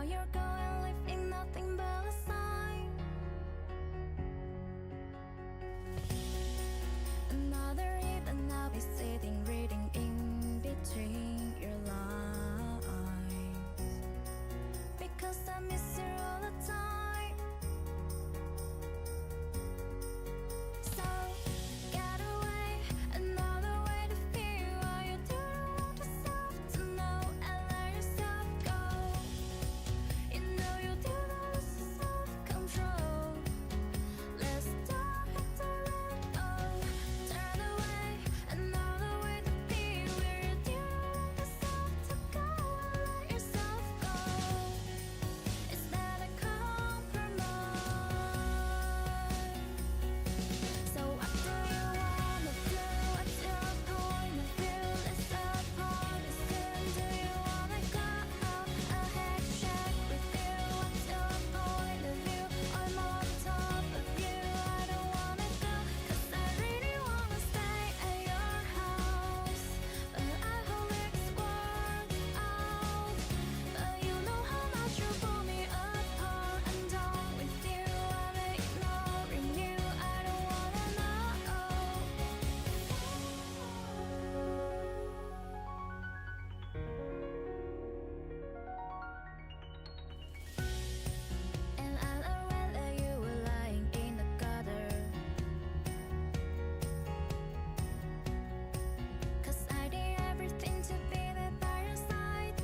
you're going, leaving nothing but a sign. Another evening I'll be sitting reading in between your lines, because I miss you all the time. So get away, another way to feel what you do not want yourself to know, and let yourself go. You know you do not lose self-control. Let's start at the window. Turn away, another way to be where you do not want yourself to go, and let yourself go. Is that a compromise? So what do you wanna do? What's your point of view? Let's apart as soon. Do you wanna go a handshake with you? What's your point of view? I'm on top of you. I don't wanna go, 'cause I really wanna stay at your house. But I hope it's worked out. But you know how much you pull me apart. I'm done with you. I'm ignoring you. I don't wanna know. And I read that you were lying in the gutter, 'cause I did everything to be there by your side.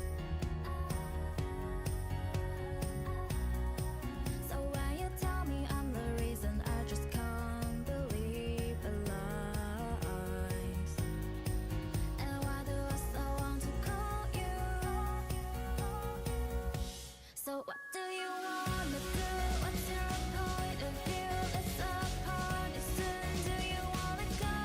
So when you tell me I'm the reason, I just can't believe the lies. And why do I still want to call you? So what do you wanna do? What's your point of view? Let's apart as soon. Do you wanna go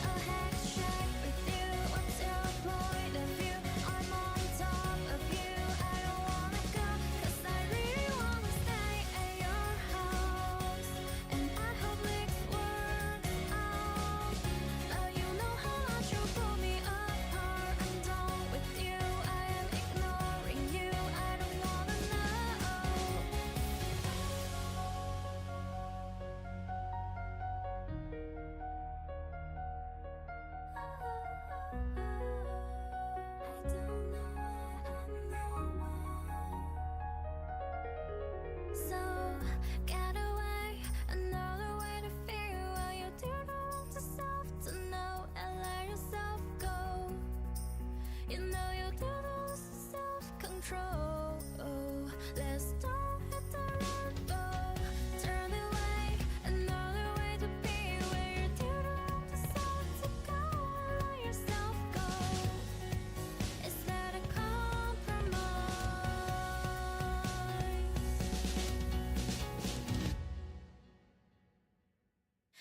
a handshake with you? What's your point of view? I'm on top of you. I don't wanna go, 'cause I really wanna stay at your house. And I hope this works out. But you know how much you pull me apart. I'm done with you. I am ignoring you. I don't wanna know. I don't know why I'm normal. So get away, another way to feel what you do not want yourself to know, and let yourself go. You know you do not lose self-control. Let's start at the rainbow. Turn away, another way to be where you do not want yourself to go, and let yourself go. Is that a compromise?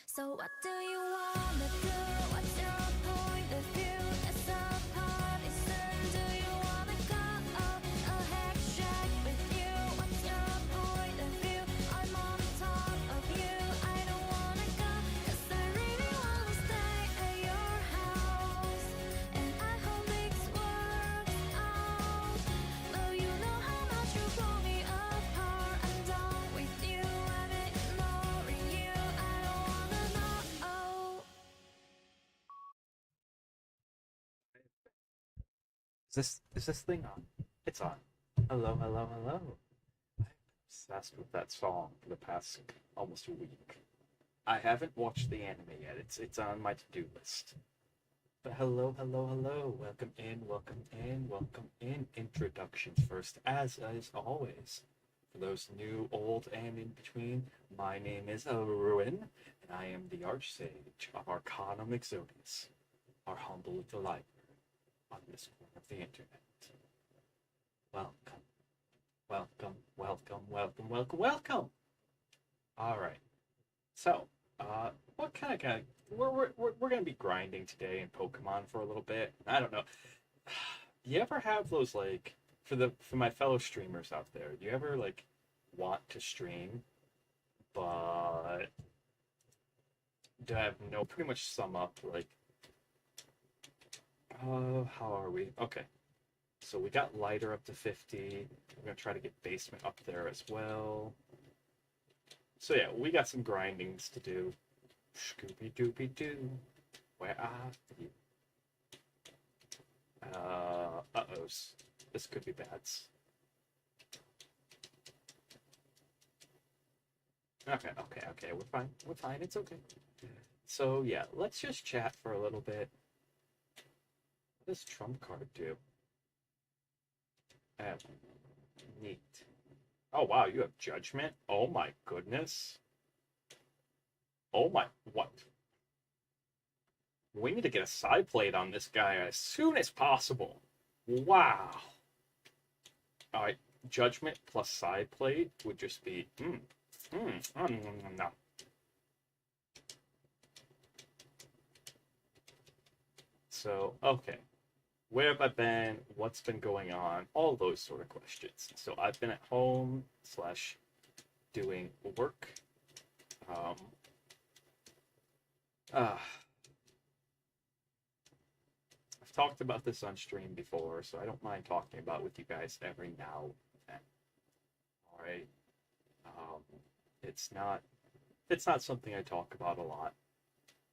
So what do you wanna do? What's your point of view? Let's apart as soon. Do you wanna go a handshake with you? What's your point of view? I'm on top of you. I don't wanna go, 'cause I really wanna stay at your house. And I hope this works out. But you know how much you pull me apart. I'm done with you. I'm ignoring you. I don't wanna know. Is this thing on? It's on. Hello, hello, hello. I'm obsessed with that song for the past almost a week. I haven't watched the anime yet. It's on my to-do list. But hello, hello, hello. Welcome in, welcome in, welcome in. Introductions first, as always. For those new, old, and in between, my name is Ruin, and I am the Archsage of Arcanum Exodius, our humble little library on this corner of the internet. Welcome, welcome, welcome, welcome, welcome, welcome. All right. So, what kind of we're gonna be grinding today in Pokemon for a little bit. I don't know. You ever have those like for my fellow streamers out there? Do you ever like want to stream, but do have no pretty much sum up like how are we? Okay. So we got lighter up to 50. We're gonna try to get basement up there as well. So yeah, we got some grindings to do. Scooby Dooby Doo, where are you? Uh-ohs. This could be bads. Okay, we're fine. We're fine, it's okay. So yeah, let's just chat for a little bit. What does trump card do? Uh, Neat. Oh wow, you have judgment? Oh my goodness. Oh my, what? We need to get a side plate on this guy as soon as possible. Wow. Alright, judgment plus side plate would just be, no. So, okay. Where have I been? What's been going on? All those sort of questions. So I've been at home slash doing work. Um, I've talked about this on stream before, so I don't mind talking about it with you guys every now and then. All right. Um, it's not something I talk about a lot.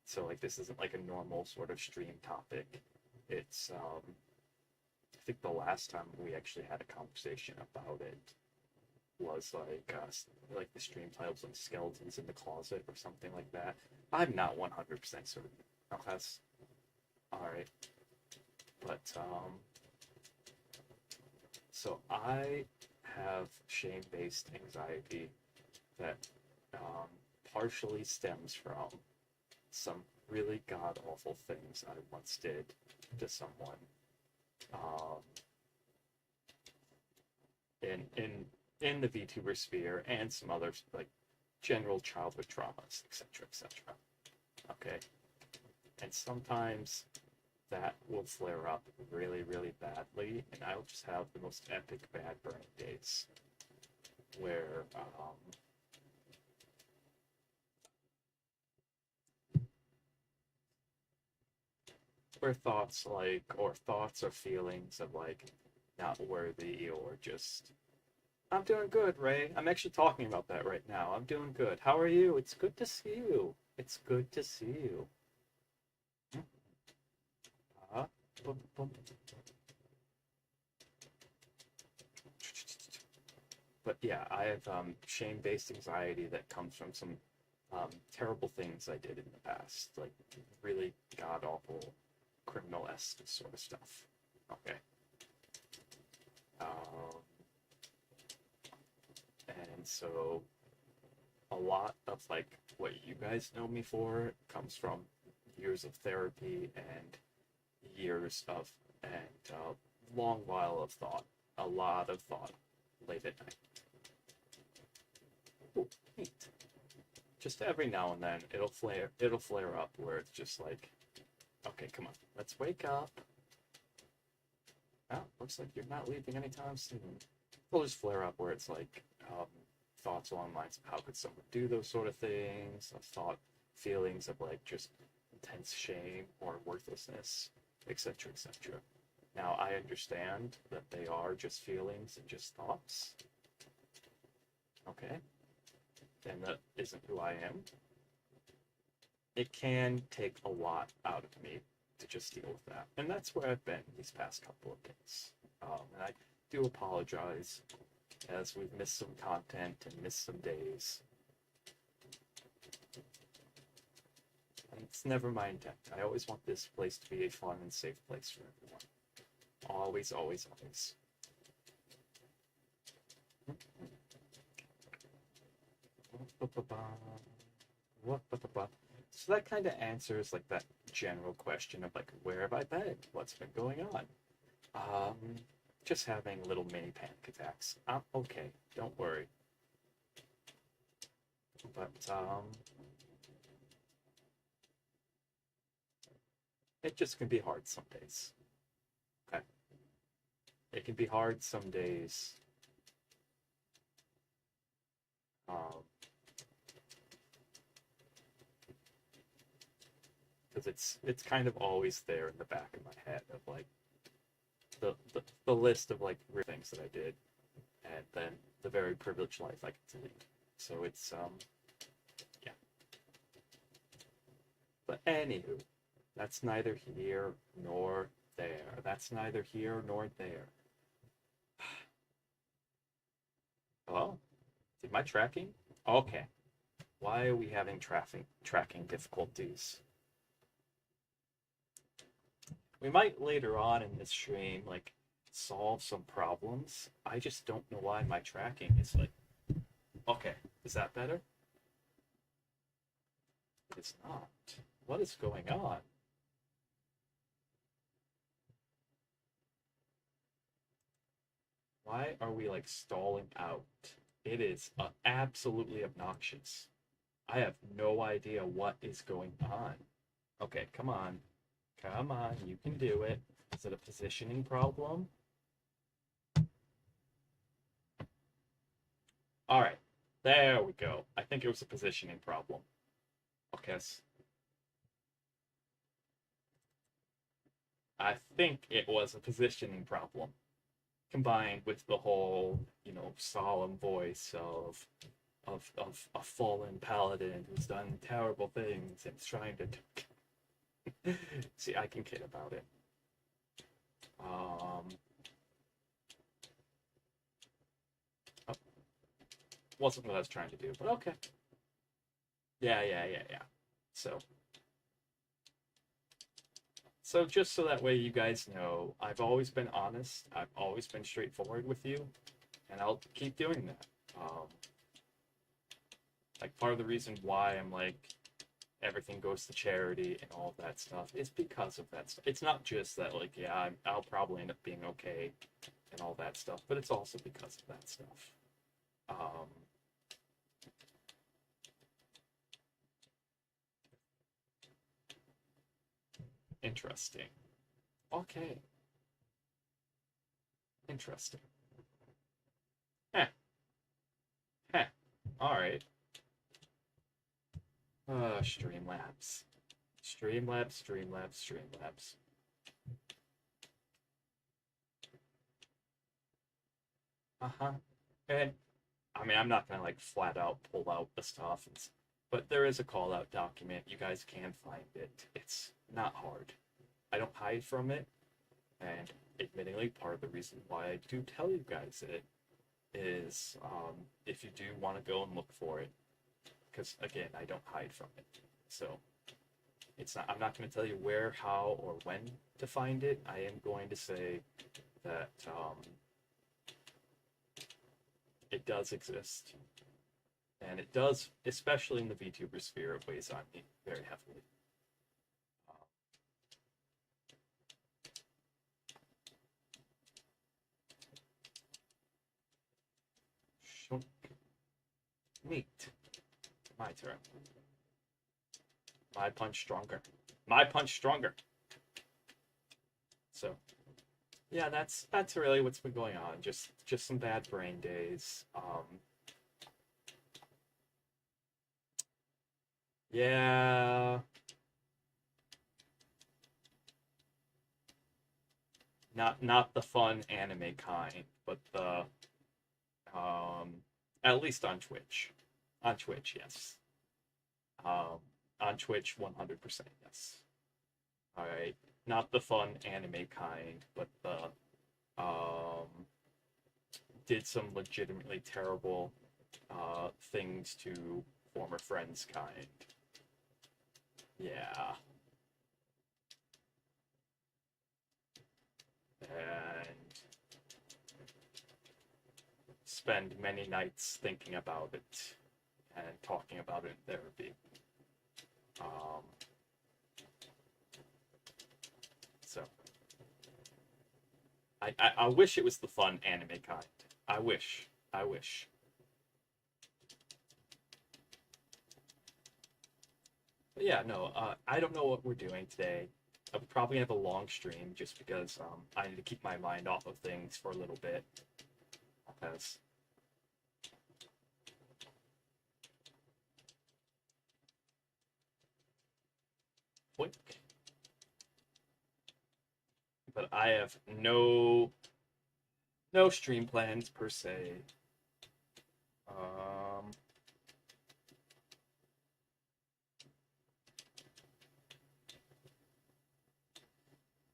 So like this isn't like a normal sort of stream topic. It's I think the last time we actually had a conversation about it was like the stream titles like skeletons in the closet or something like that. I'm not 100% certain. Oh, that's all right. But so I have shame-based anxiety that partially stems from some really god-awful things I once did to someone in the VTuber sphere and some other like general childhood traumas, etc., etc. Okay, and sometimes that will flare up really, really badly, and I'll just have the most epic bad burning days where thoughts or feelings of like not worthy or just I'm doing good, Ray. I'm actually talking about that right now. I'm doing good. How are you? It's good to see you. It's good to see you. Boom, boom. But yeah, I have shame-based anxiety that comes from some terrible things I did in the past, like really god-awful, criminal-esque sort of stuff. Okay. And so a lot of like what you guys know me for comes from years of therapy and years of and long while of thought, a lot of thought late at night. Ooh, neat. Just every now and then it'll flare up where it's just like, okay, come on, let's wake up. Oh, looks like you're not leaving anytime soon. It'll just flare up where it's like thoughts along the lines of how could someone do those sort of things, feelings of like just intense shame or worthlessness, etc., etc. Now, I understand that they are just feelings and just thoughts. Okay? And that isn't who I am. It can take a lot out of me to just deal with that. And that's where I've been these past couple of days. And I do apologize as we've missed some content and missed some days. And it's never my intent. I always want this place to be a fun and safe place for everyone. Always, always, always. So that kind of answers like that general question of like, where have I been? What's been going on? Just having little mini panic attacks. I'm okay, don't worry. But it just can be hard some days. Okay. It can be hard some days. Because it's kind of always there in the back of my head of like, the list of like weird things that I did, and then the very privileged life I get to lead. So it's yeah. But anywho, that's neither here nor there. That's neither here nor there. Oh, did my tracking? Okay. Why are we having tracking difficulties? We might later on in this stream like solve some problems. I just don't know why my tracking is like. Okay, is that better? It's not. What is going on? Why are we like stalling out? It is absolutely obnoxious. I have no idea what is going on. Okay, come on. Come on, you can do it. Is it a positioning problem? All right, there we go. I think it was a positioning problem. Okay. I think it was a positioning problem combined with the whole, solemn voice of a fallen paladin who's done terrible things and is trying to see. I can kid about it. Oh, wasn't what I was trying to do, but okay. Yeah. So just so that way you guys know, I've always been honest. I've always been straightforward with you, and I'll keep doing that. Like part of the reason why I'm like everything goes to charity and all of that stuff is because of that stuff. It's not just that like I'll probably end up being okay and all that stuff, but it's also because of that stuff. Interesting. Okay. Interesting. Heh. Heh. Alright. Streamlabs. Streamlabs. Uh-huh. And, I mean, I'm not gonna, like, flat out pull out the stuff, but there is a call-out document. You guys can find it. It's not hard. I don't hide from it, and admittedly, part of the reason why I do tell you guys it is if you do want to go and look for it, because again, I don't hide from it. So I'm not going to tell you where, how, or when to find it. I am going to say that it does exist, and it does, especially in the VTuber sphere, it weighs on me very heavily. Neat. My turn. My punch stronger. My punch stronger. So, yeah, that's really what's been going on. Just some bad brain days. Yeah. Not the fun anime kind, but the at least on Twitch. On Twitch, yes. On Twitch, 100%, yes. Alright. Not the fun anime kind, but the did some legitimately terrible things to former friends kind. Yeah. And spend many nights thinking about it and talking about it in therapy. So I wish it was the fun anime kind. I wish. But yeah, no, I don't know what we're doing today. I'm probably gonna have a long stream just because I need to keep my mind off of things for a little bit. Because quick. but I have no stream plans per se. Um,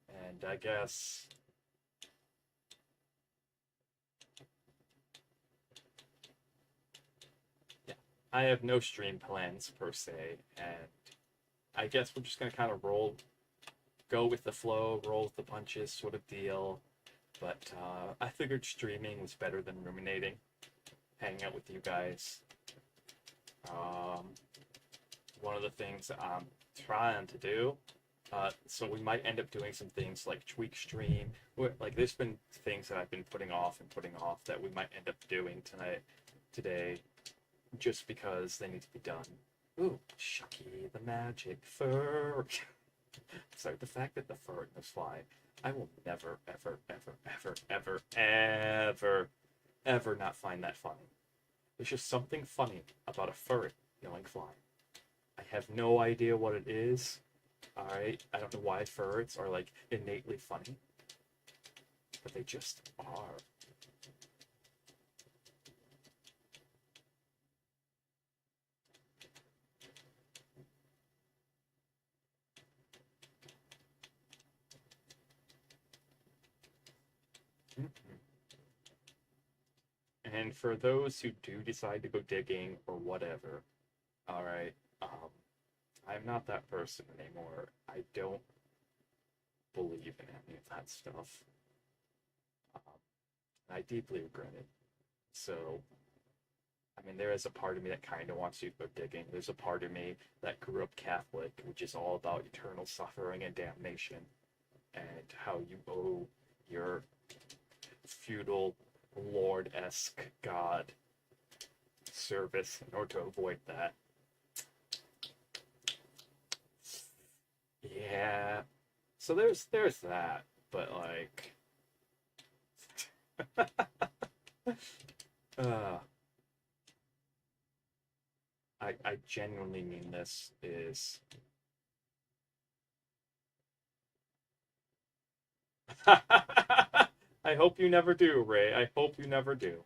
and I guess yeah, I have no stream plans per se, and I guess we're just gonna kind of go with the flow, roll with the punches, sort of deal. But I figured streaming was better than ruminating, hanging out with you guys. Um, One of the things that I'm trying to do. So we might end up doing some things like tweak stream. Like there's been things that I've been putting off that we might end up doing today, just because they need to be done. Ooh, Shucky the magic fur. Sorry, the fact that the fur in this fly, I will never, ever, ever, ever, ever, ever, ever not find that funny. There's just something funny about a furry going fly. I have no idea what it is. Alright, I don't know why ferrets are like innately funny, but they just are. And for those who do decide to go digging or whatever, alright, I'm not that person anymore. I don't believe in any of that stuff. I deeply regret it. So, I mean, there is a part of me that kind of wants you to go digging. There's a part of me that grew up Catholic, which is all about eternal suffering and damnation, and how you owe your feudal lord-esque god service in order to avoid that. Yeah. So there's that, but like uh I genuinely mean this is I hope you never do, Ray. I hope you never do.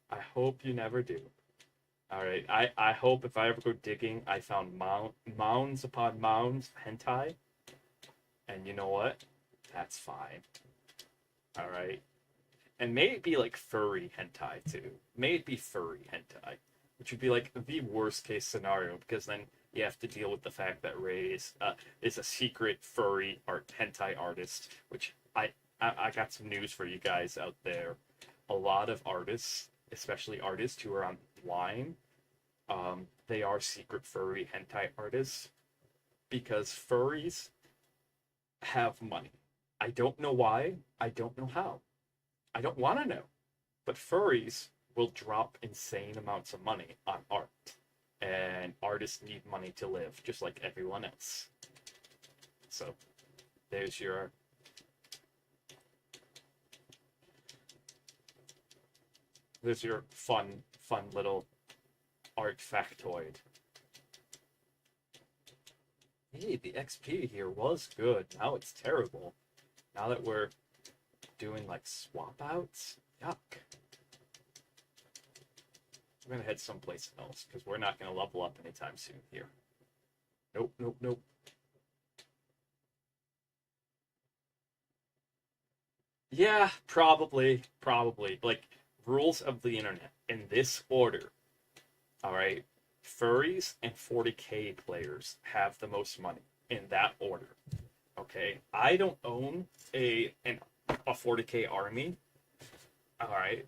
I hope you never do. All right. I hope if I ever go digging, I found mounds upon mounds of hentai. And you know what? That's fine. All right. And may it be like furry hentai too. May it be furry hentai, which would be like the worst case scenario because then you have to deal with the fact that Ray is a secret furry hentai artist. Which I got some news for you guys out there. A lot of artists, especially artists who are online, they are secret furry hentai artists because furries have money. I don't know why. I don't know how. I don't want to know. But furries will drop insane amounts of money on art. And artists need money to live, just like everyone else. So, there's your fun little art factoid. Hey, the XP here was good. Now it's terrible. Now that we're doing like swap outs, yuck. We're gonna head someplace else because we're not gonna level up anytime soon here. Nope, nope, nope. Yeah, probably. Like, rules of the internet in this order. Alright. Furries and 40k players have the most money in that order. Okay. I don't own a 40k army. Alright.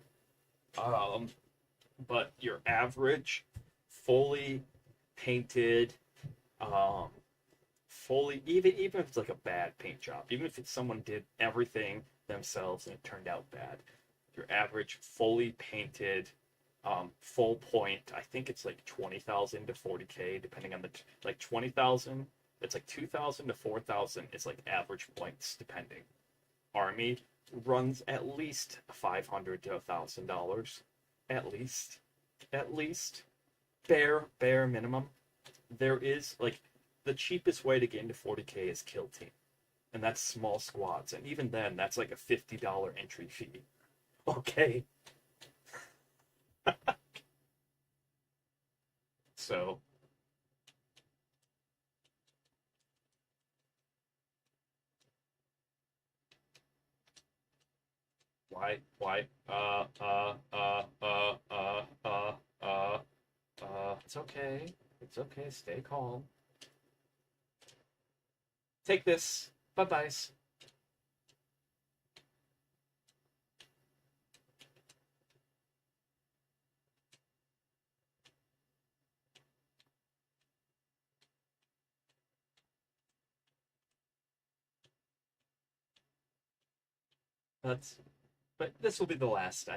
But your average fully painted, fully even if it's like a bad paint job, even if it's someone did everything themselves and it turned out bad, your average fully painted, full point, I think it's like 20,000 to 40k, depending on like 20,000. It's like 2,000 to 4,000 is like average points, depending. Army runs at least $500 to $1,000, at least, bare minimum. There is like the cheapest way to get into 40k is Kill Team. and that's small squads, and even then, that's like a $50 entry fee. Okay, so why, it's okay. It's okay. Stay calm. Take this. Bye byes. That's, but this will be the last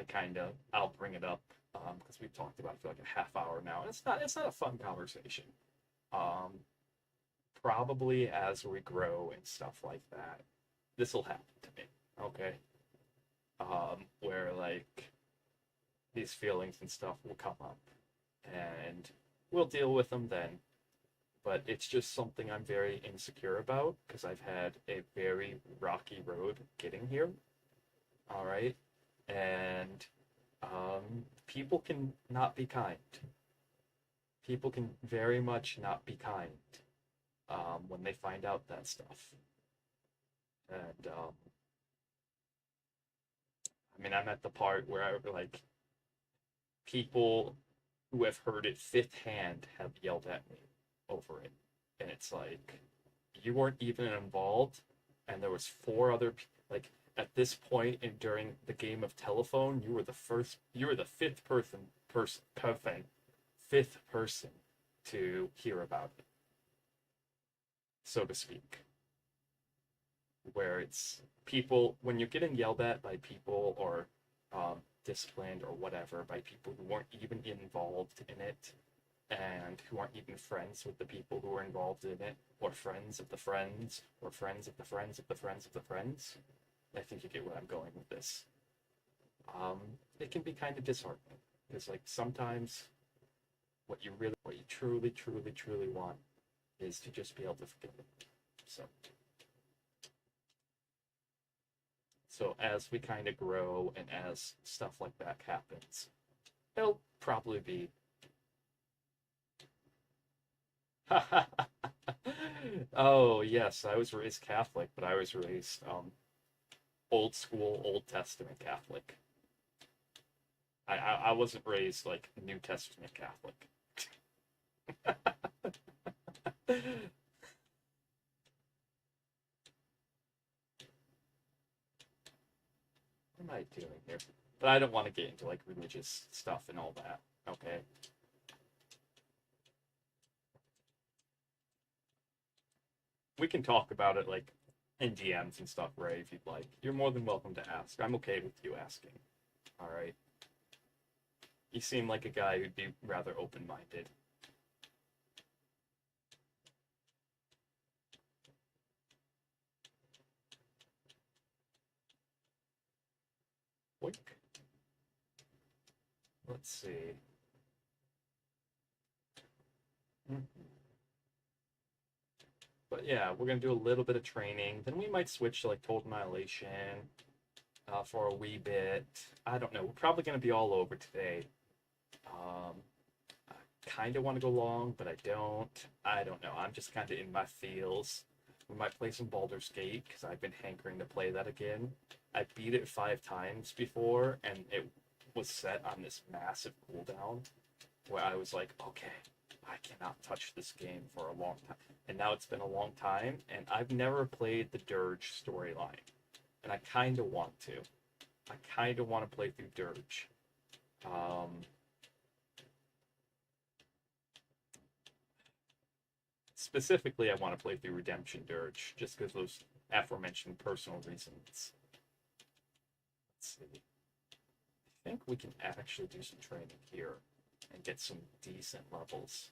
I'll bring it up because we've talked about it for like a half hour now. And it's not a fun conversation. Um, Probably as we grow and stuff like that, this will happen to me. Okay. Where like these feelings and stuff will come up, and we'll deal with them then. But it's just something I'm very insecure about because I've had a very rocky road getting here. All right. And people can not be kind. People can very much not be kind when they find out that stuff. And I mean, I'm at the part where like people who have heard it fifth hand have yelled at me over it, and it's like you weren't even involved, and there was four other like at this point in during the game of telephone, you were the fifth person to hear about it, so to speak. Where it's people when you're getting yelled at by people or disciplined or whatever by people who weren't even involved in it and who aren't even friends with the people who were involved in it, or friends of the friends, or friends of the friends of the friends of the friends. I think you get where I'm going with this. Um, it can be kind of disheartening because, like, sometimes what you truly, truly, truly want is to just be able to forgive it. So as we kind of grow and as stuff like that happens, it'll probably be. Oh yes, I was raised Catholic, but I was raised old school, Old Testament Catholic. I wasn't raised like New Testament Catholic. What am I doing here? But I don't want to get into like religious stuff and all that. Okay. We can talk about it like in DMs and stuff, Ray, if you'd like. You're more than welcome to ask. I'm okay with you asking. All right. You seem like a guy who'd be rather open-minded. Boink. Let's see. But yeah, we're gonna do a little bit of training. Then we might switch to like Total Annihilation for a wee bit. I don't know. We're probably gonna be all over today. Um, I kind of want to go long, but I don't. I don't know. I'm just kind of in my feels. We might play some Baldur's Gate because I've been hankering to play that again. I beat it 5 times before, and it was set on this massive cooldown where I was like, okay, I cannot touch this game for a long time. And now it's been a long time, and I've never played the Dirge storyline. And I kind of want to. I kind of want to play through Dirge. Specifically, I want to play through Redemption Dirge, just because those aforementioned personal reasons. Let's see. I think we can actually do some training here and get some decent levels.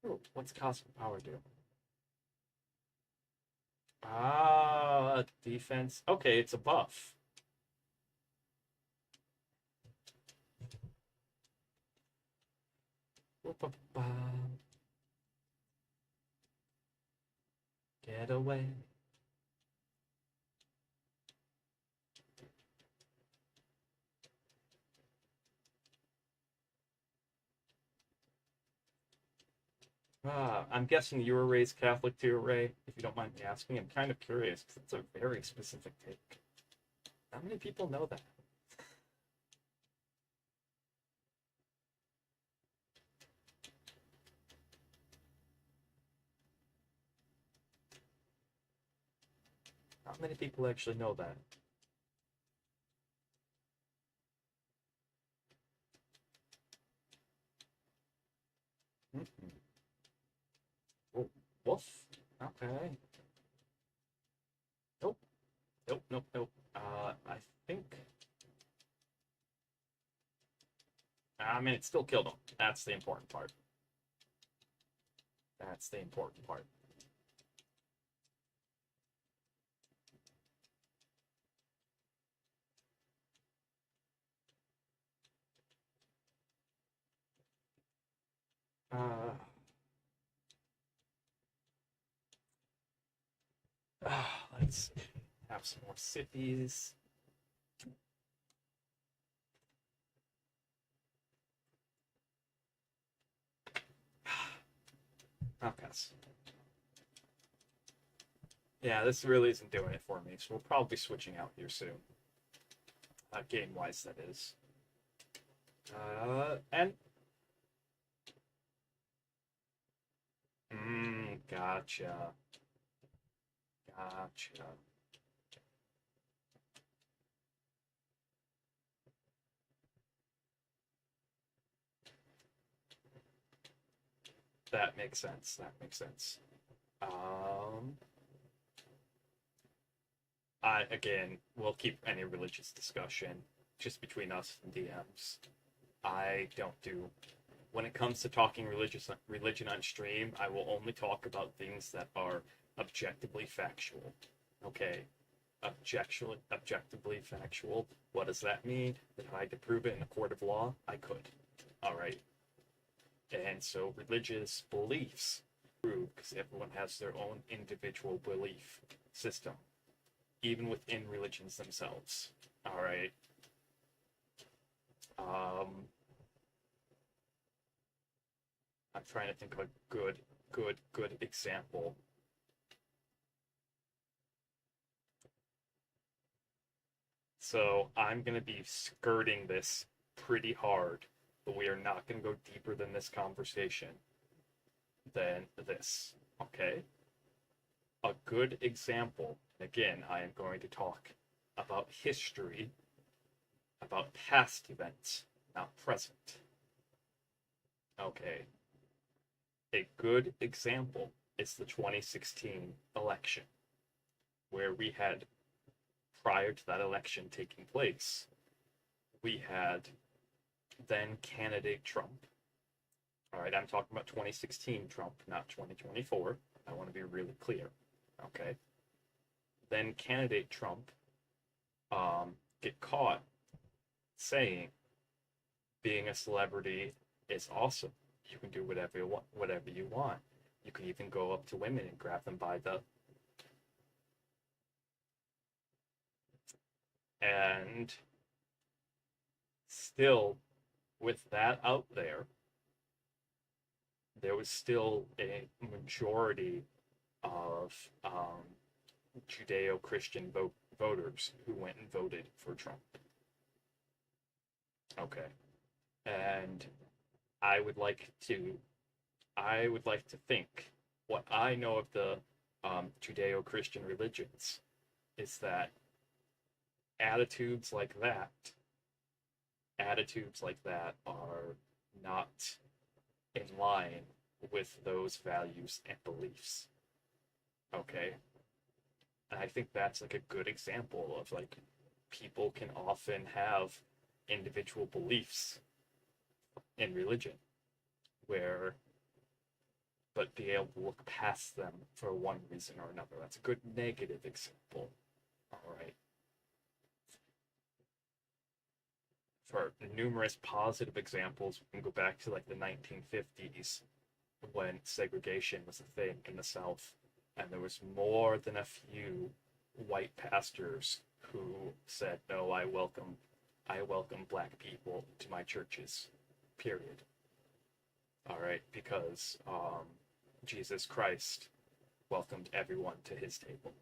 Ooh, what's Cosmic Power do? Ah, defense. Okay, it's a buff. Ba-ba-ba. Get away. I'm guessing you were raised Catholic too, Ray. If you don't mind me asking, I'm kind of curious because it's a very specific take. How many people know that? Not many people actually know that. Mm-mm. Oh, woof. Okay. Nope. Nope. Nope. Nope. I think. I mean, it still killed him. That's the important part. That's the important part. Uh, let's have some more sippies. Okay. Yeah, this really isn't doing it for me, so we'll probably be switching out here soon. Game-wise, that is. And... gotcha. Gotcha. That makes sense. That makes sense. Again, we'll keep any religious discussion just between us and DMs. I don't do. When it comes to talking religion on stream, I will only talk about things that are objectively factual. Okay, objectively factual. What does that mean? That if I could prove it in a court of law, I could. All right. And so religious beliefs prove because everyone has their own individual belief system, even within religions themselves. All right. I'm trying to think of a good example. So I'm going to be skirting this pretty hard, but we are not going to go deeper than this conversation than this, okay? A good example, again, I am going to talk about history, about past events, not present. Okay. A good example is the 2016 election, where we had, prior to that election taking place, we had then candidate Trump. All right, I'm talking about 2016 Trump, not 2024. I want to be really clear. Okay. Then candidate Trump get caught saying being a celebrity is awesome. You can do whatever you want, whatever you want. You can even go up to women and grab them by the... And still, with that out there, there was still a majority of Judeo-Christian voters who went and voted for Trump. Okay. And I would like to think what I know of the Judeo-Christian religions is that attitudes like that are not in line with those values and beliefs. Okay. And I think that's like a good example of like people can often have individual beliefs in religion where but be able to look past them for one reason or another. That's a good negative example. All right. for numerous positive examples. We can go back to like the 1950s when segregation was a thing in the South, and there was more than a few white pastors who said, "No, I welcome black people to my churches." Period. All right, because Jesus Christ welcomed everyone to his table.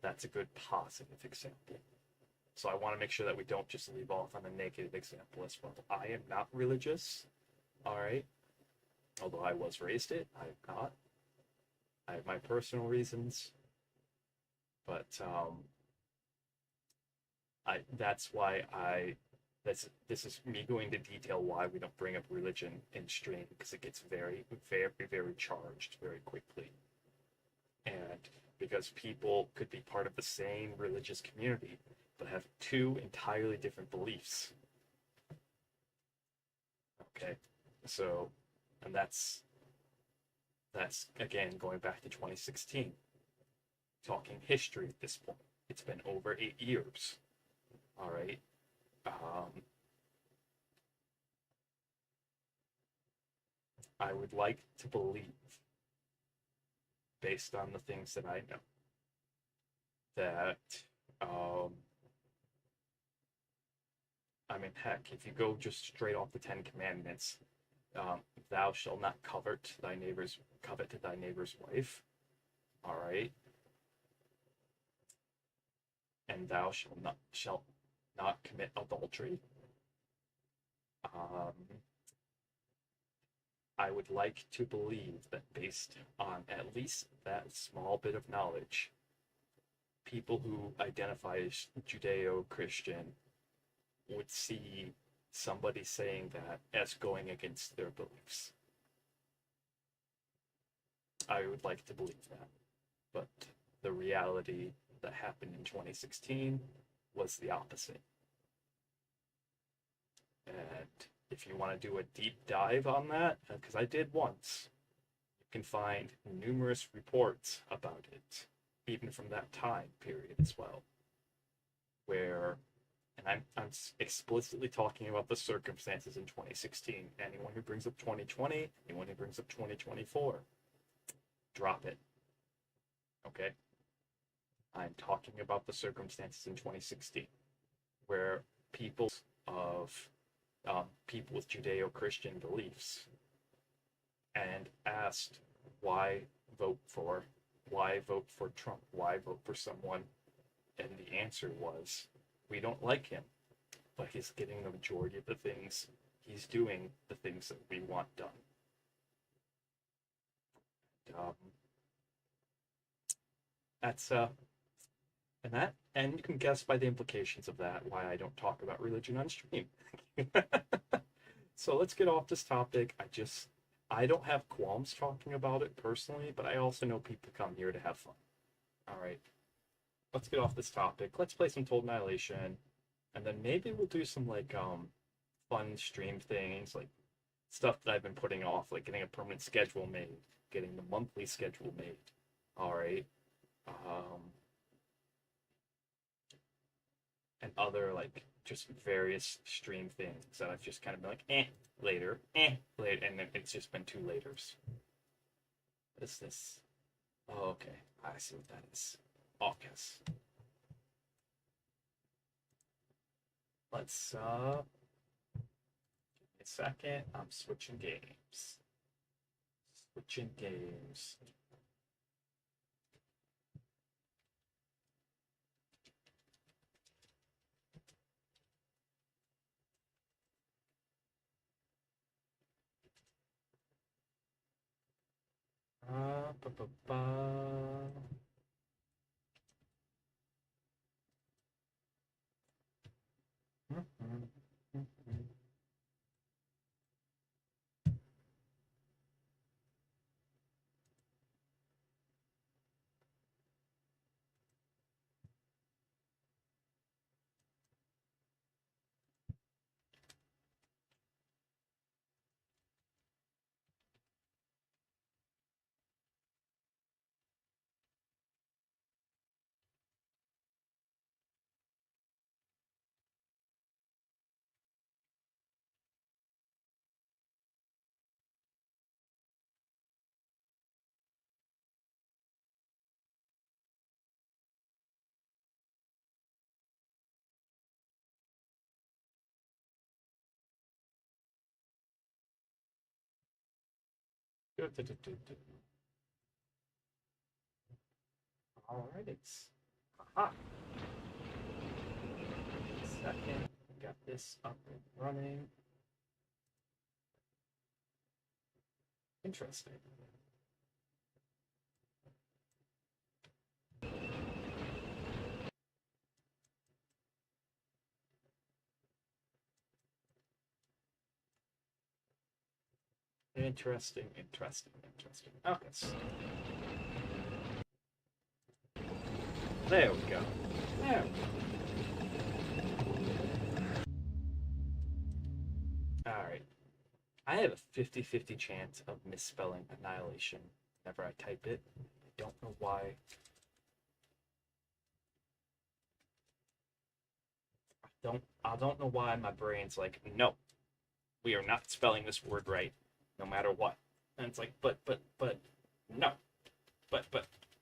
That's a good positive example. So I want to make sure that we don't just leave off on a negative example as well. I am not religious, all right? Although I was raised it, I am not. I have my personal reasons, but that's why this is me going to detail why we don't bring up religion in stream, because it gets very, very, very charged very quickly. And because people could be part of the same religious community but have two entirely different beliefs. Okay, so, and that's again going back to 2016, talking history at this point. It's been over 8 years. All right. I would like to believe, based on the things that I know, that I mean, heck, if you go just straight off the Ten Commandments, thou shalt not covet thy neighbor's wife. All right, and thou shalt not commit adultery. I would like to believe that based on at least that small bit of knowledge, people who identify as Judeo-Christian would see somebody saying that as going against their beliefs. I would like to believe that. But the reality that happened in 2016 was the opposite. And if you want to do a deep dive on that, because I did once, you can find numerous reports about it, even from that time period as well, where, and I'm explicitly talking about the circumstances in 2016. Anyone who brings up 2020, anyone who brings up 2024, drop it. Okay? I'm talking about the circumstances in 2016, where people with Judeo-Christian beliefs, and asked why vote for Trump, why vote for someone, and the answer was, we don't like him, but he's getting the majority of the things, he's doing the things that we want done. And you can guess by the implications of that why I don't talk about religion on stream. So let's get off this topic. I don't have qualms talking about it personally, but I also know people come here to have fun. All right, let's get off this topic. Let's play some Total Annihilation, and then maybe we'll do some like fun stream things, like stuff that I've been putting off, like getting a permanent schedule made, getting the monthly schedule made. All right. And other like just various stream things that I've just kind of been like, later, later, and then it's just been 2 laters. What is this? Oh, okay, I see what that is. AUKUS. Let's give me a second. I'm switching games. Switching games. Ba, ba, ba. Alright. Aha. Second, got this up and running. Interesting. Interesting. Okay. There we go. There we go. Alright. I have a 50-50 chance of misspelling annihilation whenever I type it. I don't know why. I don't know why my brain's like, no, we are not spelling this word right, no matter what. And it's like, but, no. But,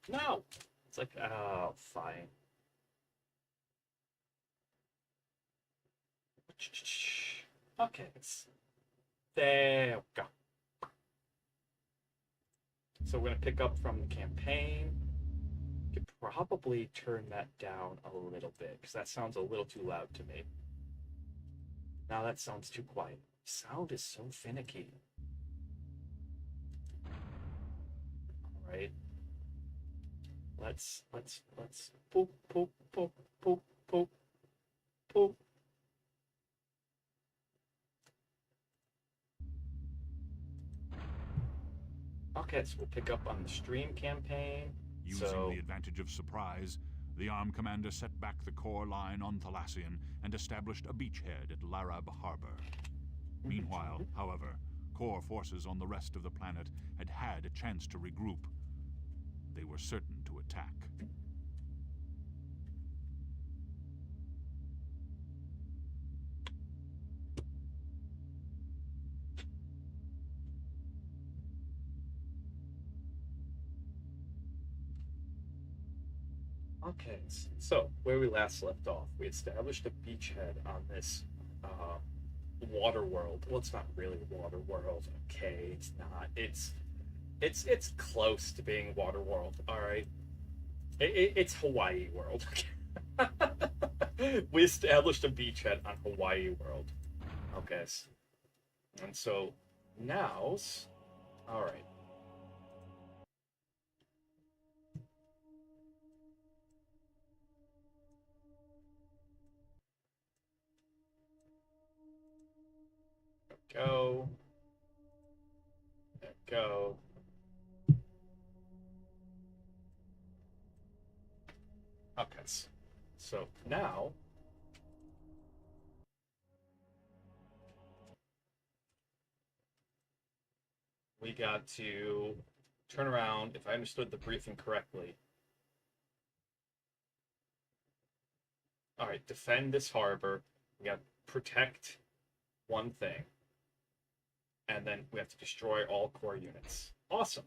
no. It's like, oh, fine. Okay, there we go. So we're going to pick up from the campaign. Could probably turn that down a little bit, because that sounds a little too loud to me. Now that sounds too quiet. Sound is so finicky. All right. Let's poop, poop, poop, poop, poop, poop. Okay, so we'll pick up on the stream campaign. Using the advantage of surprise, the armed commander set back the core line on Thalassian and established a beachhead at Larab Harbor. Meanwhile, however, core forces on the rest of the planet had a chance to regroup. They were certain to attack. Okay, so where we last left off, we established a beachhead on this water world. Well, it's not really water world. Okay, it's not. It's close to being water world. All right, it's Hawaii world. We established a beachhead on Hawaii world. Okay, and so now's all right. Go. There we go. Okay, so now we got to turn around, if I understood the briefing correctly. All right, defend this harbor. We got to protect one thing. And then we have to destroy all core units. Awesome.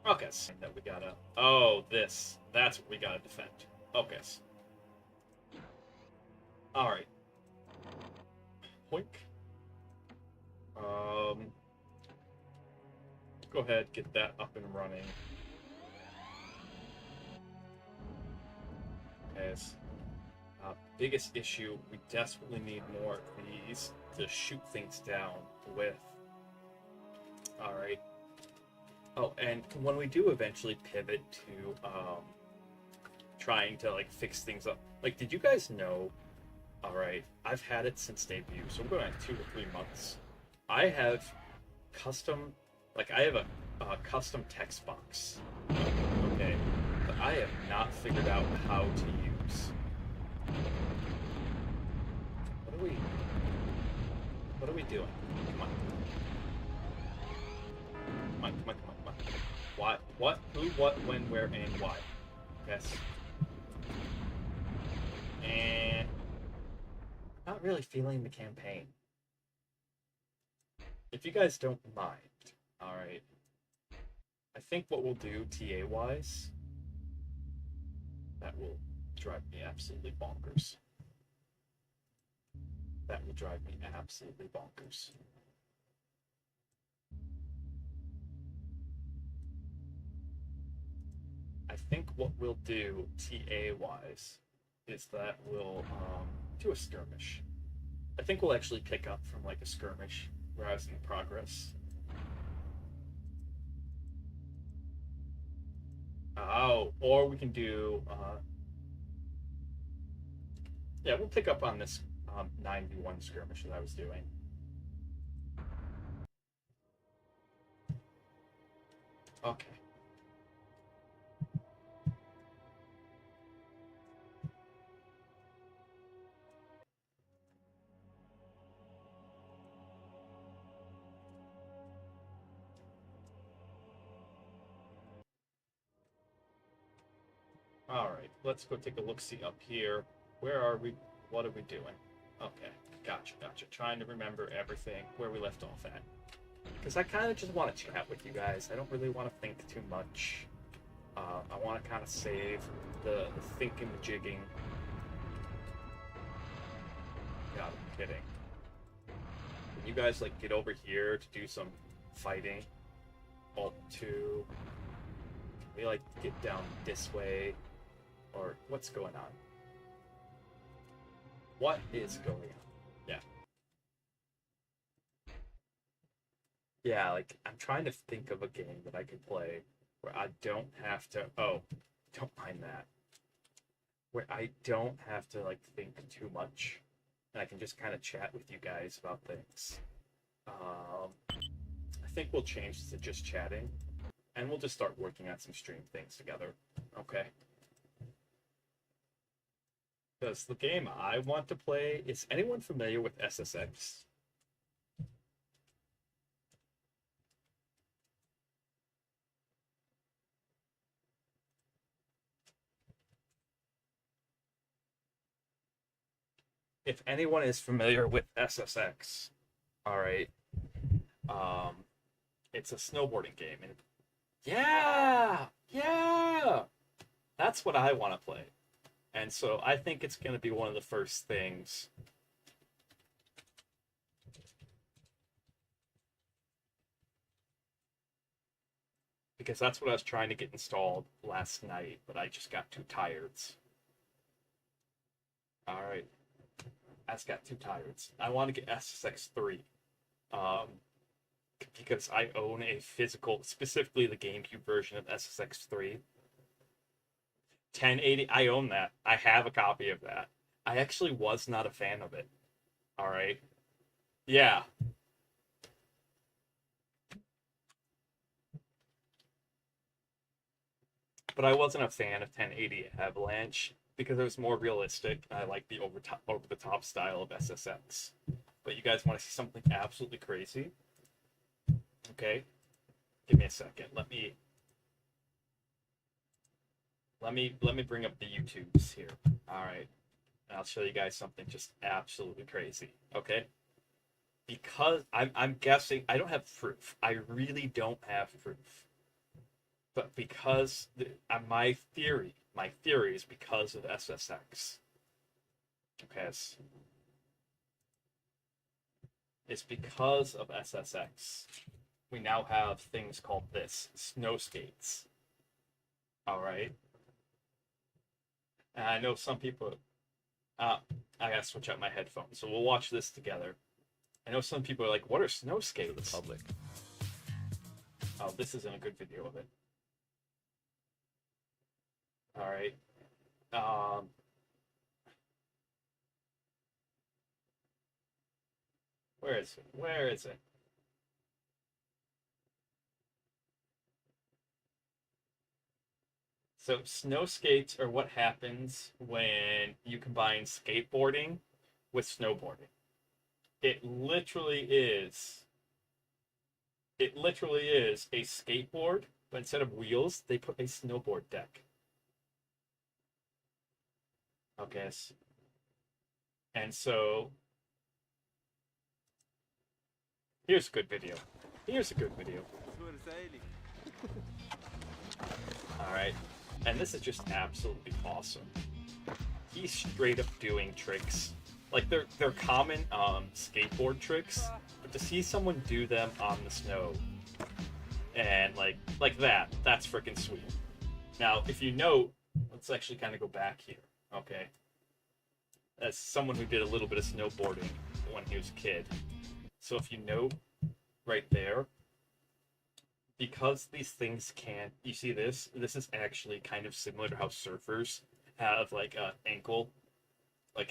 Okay, so that we gotta... Oh, this. That's what we gotta defend. Okay. Alright. Hoink. Go ahead, get that up and running. Okay. Biggest issue, we desperately need more of these to shoot things down with. Alright. Oh, and when we do eventually pivot to trying to like fix things up, like, did you guys know? Alright, I've had it since debut, so I'm going on 2 or 3 months. I have custom, like, I have a custom text box. Okay, but I have not figured out how to use. What are we doing? Come on. Come on. Why? What? Who? What? When? Where? And why? Yes. And not really feeling the campaign. If you guys don't mind, all right. I think what we'll do, TA-wise, that will drive me absolutely bonkers. That will drive me absolutely bonkers. I think what we'll do TA wise is that we'll do a skirmish. I think we'll actually pick up from like a skirmish rather than progress. Oh, or we can do yeah, we'll pick up on this 9v1 skirmish that I was doing. Okay. Alright, let's go take a look-see up here. Where are we? What are we doing? Okay, gotcha. Trying to remember everything, where we left off at. Because I kind of just want to chat with you guys. I don't really want to think too much. I want to kind of save the thinking, the jigging. God, I'm kidding. When you guys like get over here to do some fighting, Alt 2, we like get down this way, or what's going on? What is going on? Yeah. Yeah, like, I'm trying to think of a game that I could play where I don't have to, oh, don't mind that. Where I don't have to, like, think too much, and I can just kind of chat with you guys about things. I think we'll change to just chatting, and we'll just start working on some stream things together, okay? Because the game I want to play, is anyone familiar with SSX? If anyone is familiar with SSX, all right, it's a snowboarding game, and yeah, that's what I want to play, and so I think it's going to be one of the first things. Because that's what I was trying to get installed last night, but I just got too tired. All right. I just got too tired. I want to get SSX 3. Because I own a physical, specifically the GameCube version of SSX 3. 1080, I own that. I have a copy of that. I actually was not a fan of it. Alright? Yeah. But I wasn't a fan of 1080 Avalanche because it was more realistic. I like the over the top style of SSX. But you guys want to see something absolutely crazy? Okay, give me a second. Let me bring up the YouTubes here. All right, and I'll show you guys something just absolutely crazy. Okay, because I'm guessing I don't have proof. I really don't have proof. But because my theory is because of SSX. Okay, it's because of SSX. We now have things called this, snow skates. Alright? And I know some people... I gotta switch out my headphones, so we'll watch this together. I know some people are like, what are snow skates? Public. Oh, this isn't a good video of it. Alright. Where is it? Where is it? So snow skates are what happens when you combine skateboarding with snowboarding. It literally is a skateboard, but instead of wheels, they put a snowboard deck. Okay. And so here's a good video. Alright. And this is just absolutely awesome. He's straight up doing tricks. Like they're common skateboard tricks, but to see someone do them on the snow and like that's freaking sweet. Now, if you note, let's actually kind of go back here, okay? As someone who did a little bit of snowboarding when he was a kid. So if you note right there, because these things can't, you see this? This is actually kind of similar to how surfers have like a ankle,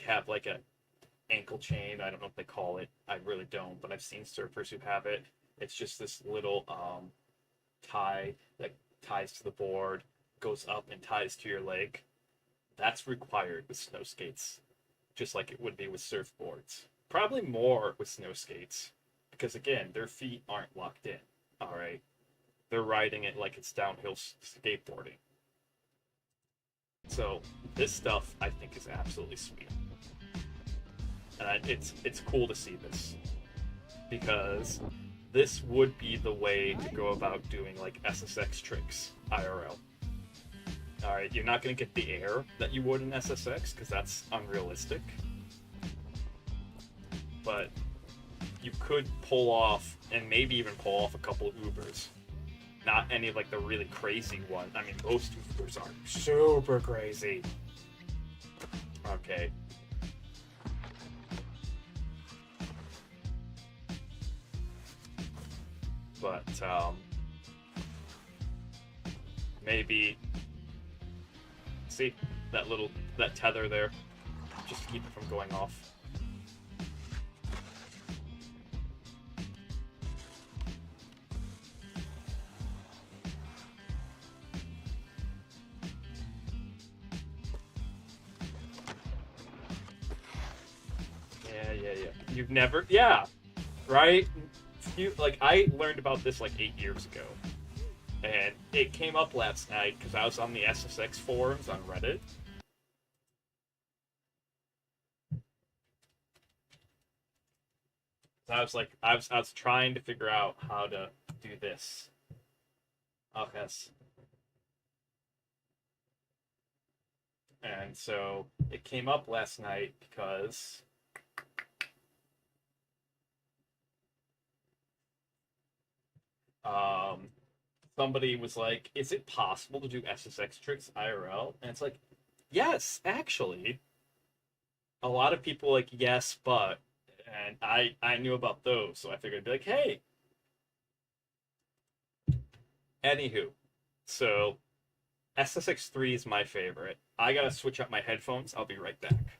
have like a ankle chain. I don't know what they call it. I really don't, but I've seen surfers who have it. It's just this little tie that ties to the board, goes up and ties to your leg. That's required with snow skates, just like it would be with surfboards. Probably more with snow skates, because again, their feet aren't locked in. All right, they're riding it like it's downhill skateboarding. So this stuff I think is absolutely sweet, and it's cool to see this, because this would be the way to go about doing like SSX tricks IRL. All right, you're not going to get the air that you would in SSX because that's unrealistic, but you could pull off, and maybe even pull off, a couple of Ubers. Not any of like the really crazy ones. I mean, most Ubers are super crazy. Okay. But maybe, see that tether there, just to keep it from going off. Yeah. You've never, yeah, right? I learned about this like 8 years ago, and it came up last night because I was on the SSX forums on Reddit. So I was trying to figure out how to do this. Okay. And so it came up last night because somebody was like, "Is it possible to do SSX tricks IRL?" And it's like, yes, actually. A lot of people like, yes, but, and I knew about those, so I figured I'd be like, hey. Anywho, so SSX3 is my favorite. I gotta switch up my headphones. I'll be right back.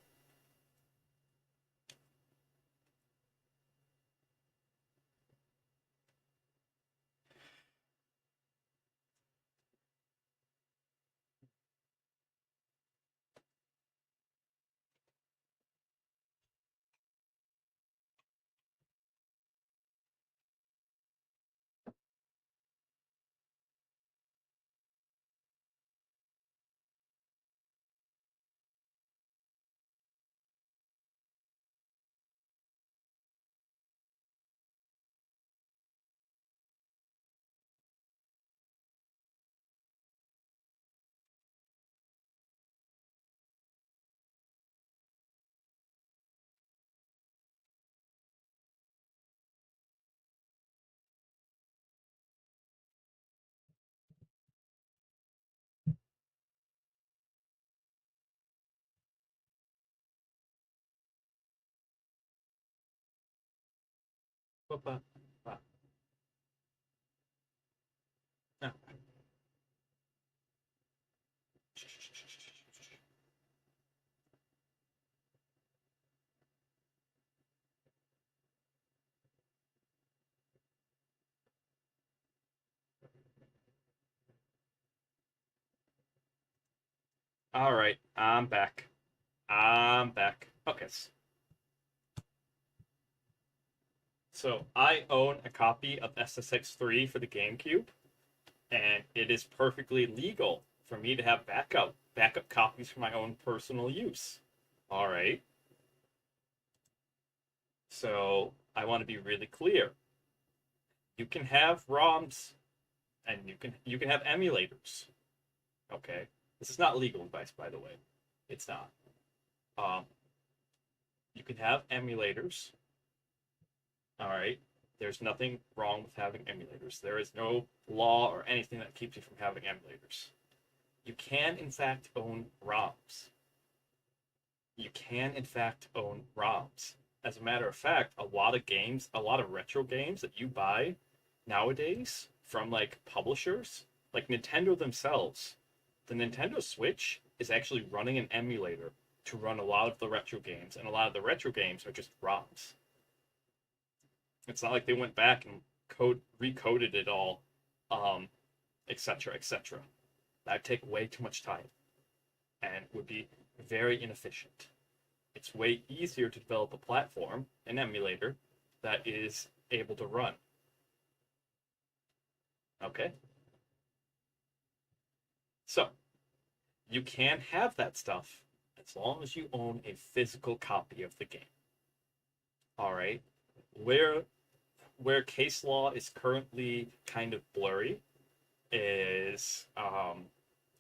Ba-ba. Ba. No. All right, I'm back. Okay. So I own a copy of SSX3 for the GameCube, and it is perfectly legal for me to have backup copies for my own personal use. All right. So I want to be really clear. You can have ROMs, and you can have emulators. Okay. This is not legal advice, by the way. It's not. You can have emulators. All right. There's nothing wrong with having emulators. There is no law or anything that keeps you from having emulators. you can in fact own ROMs. You can in fact own ROMs. As a matter of fact, a lot of games, a lot of retro games that you buy nowadays from like publishers, like Nintendo themselves, the Nintendo Switch is actually running an emulator to run a lot of the retro games, and a lot of the retro games are just ROMs. It's not like they went back and recoded it all, etc., etc. That'd take way too much time and would be very inefficient. It's way easier to develop a platform, an emulator, that is able to run. Okay? So, you can have that stuff as long as you own a physical copy of the game. Alright? Where case law is currently kind of blurry is,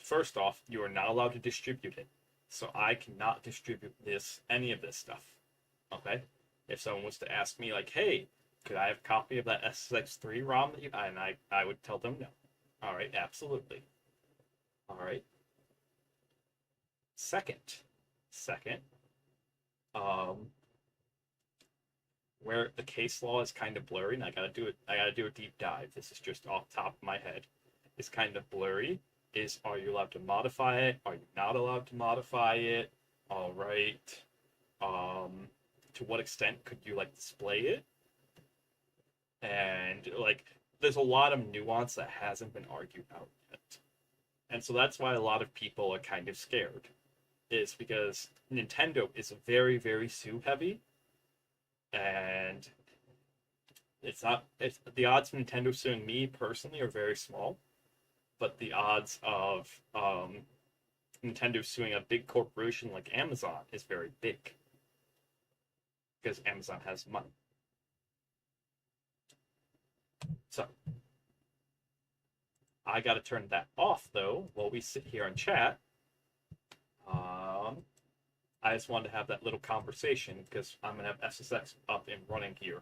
first off, you are not allowed to distribute it. So I cannot distribute any of this stuff. Okay? If someone was to ask me, like, hey, could I have a copy of that SSX3 ROM that you, and I would tell them no. Alright, absolutely. Alright. Second, where the case law is kind of blurry, and I gotta do a deep dive. This is just off the top of my head. It's kind of blurry. Is, are you allowed to modify it? Are you not allowed to modify it? All right. To what extent could you like display it? And like, there's a lot of nuance that hasn't been argued out yet. And so that's why a lot of people are kind of scared. Is because Nintendo is very, very sue heavy. And it's the odds of Nintendo suing me personally are very small. But the odds of Nintendo suing a big corporation like Amazon is very big. Because Amazon has money. So, I gotta turn that off, though, while we sit here and chat. I just wanted to have that little conversation, because I'm gonna have SSX up and running here.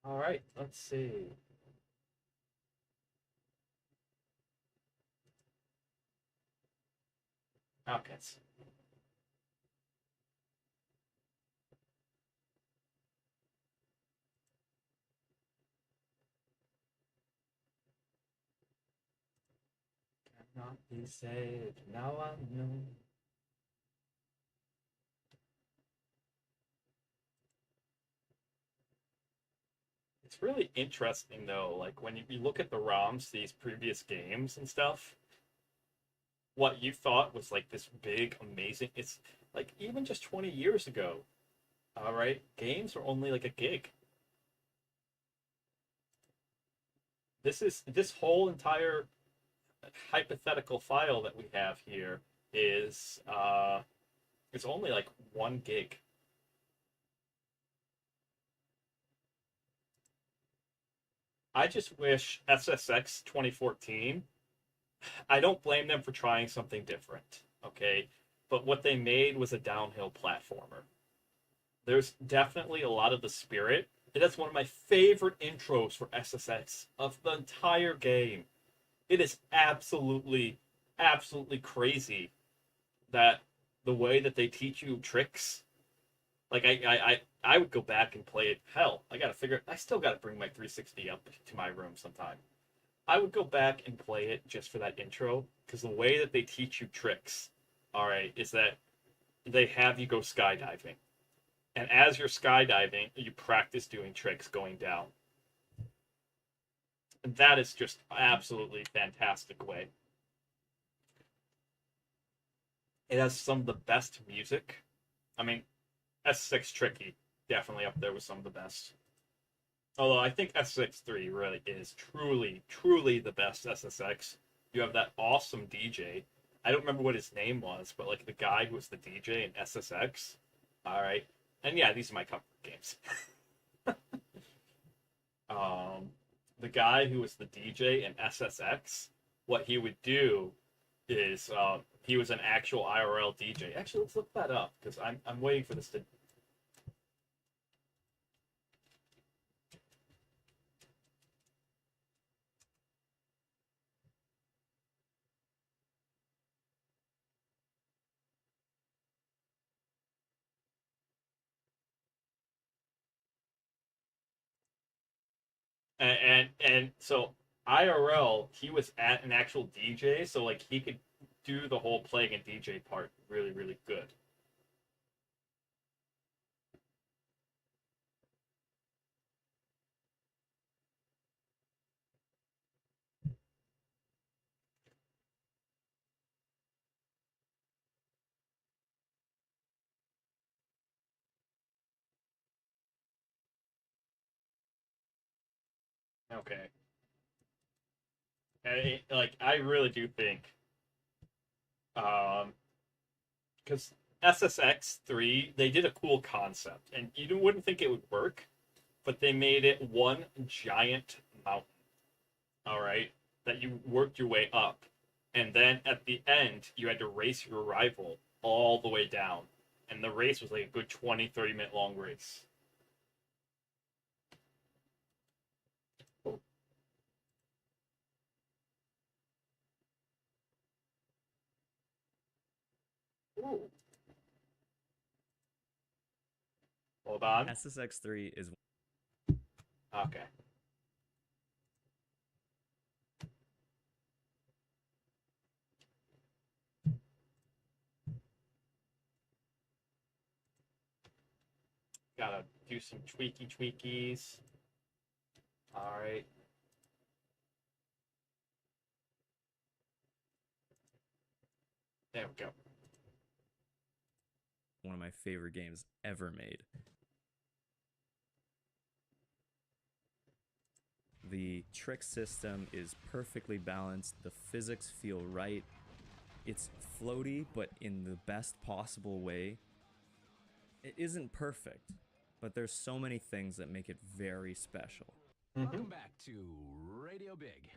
All right, let's see. Okay. Cannot be saved. Now I know. It's really interesting though, like when you look at the ROMs, these previous games and stuff, what you thought was like this big, amazing, it's like even just 20 years ago, all right, games are only like a gig. This whole entire hypothetical file that we have here is it's only like 1 gig. I just wish SSX 2014, I don't blame them for trying something different, okay? But what they made was a downhill platformer. There's definitely a lot of the spirit. It is one of my favorite intros for SSX of the entire game. It is absolutely, absolutely crazy that the way that they teach you tricks, like I would go back and play it. Hell, I still gotta bring my 360 up to my room sometime. I would go back and play it just for that intro, because the way that they teach you tricks, alright, is that they have you go skydiving. And as you're skydiving, you practice doing tricks going down. And that is just absolutely fantastic way. It has some of the best music. I mean, S6 Tricky, definitely up there with some of the best. Although I think SSX3 really is truly, truly the best SSX. You have that awesome DJ. I don't remember what his name was, but like the guy who was the DJ in SSX. Alright. And yeah, these are my comfort games. The guy who was the DJ in SSX, what he would do is he was an actual IRL DJ. Actually, let's look that up because I'm waiting for this to. And so IRL, he was at an actual DJ, so like he could do the whole playing and DJ part really good. Okay, like I really do think, because SSX3 they did a cool concept, and you wouldn't think it would work, but they made it one giant mountain. All right, that you worked your way up, and then at the end you had to race your rival all the way down, and the race was like a good 20-30 minute long race. Ooh. Hold on. SSX3 is Okay. Gotta do some tweakies. All right. There we go. one of my favorite games ever made. The trick system is perfectly balanced. The physics feel right. It's floaty, but in the best possible way. It isn't perfect, but there's so many things that make it very special. Welcome back to Radio Big.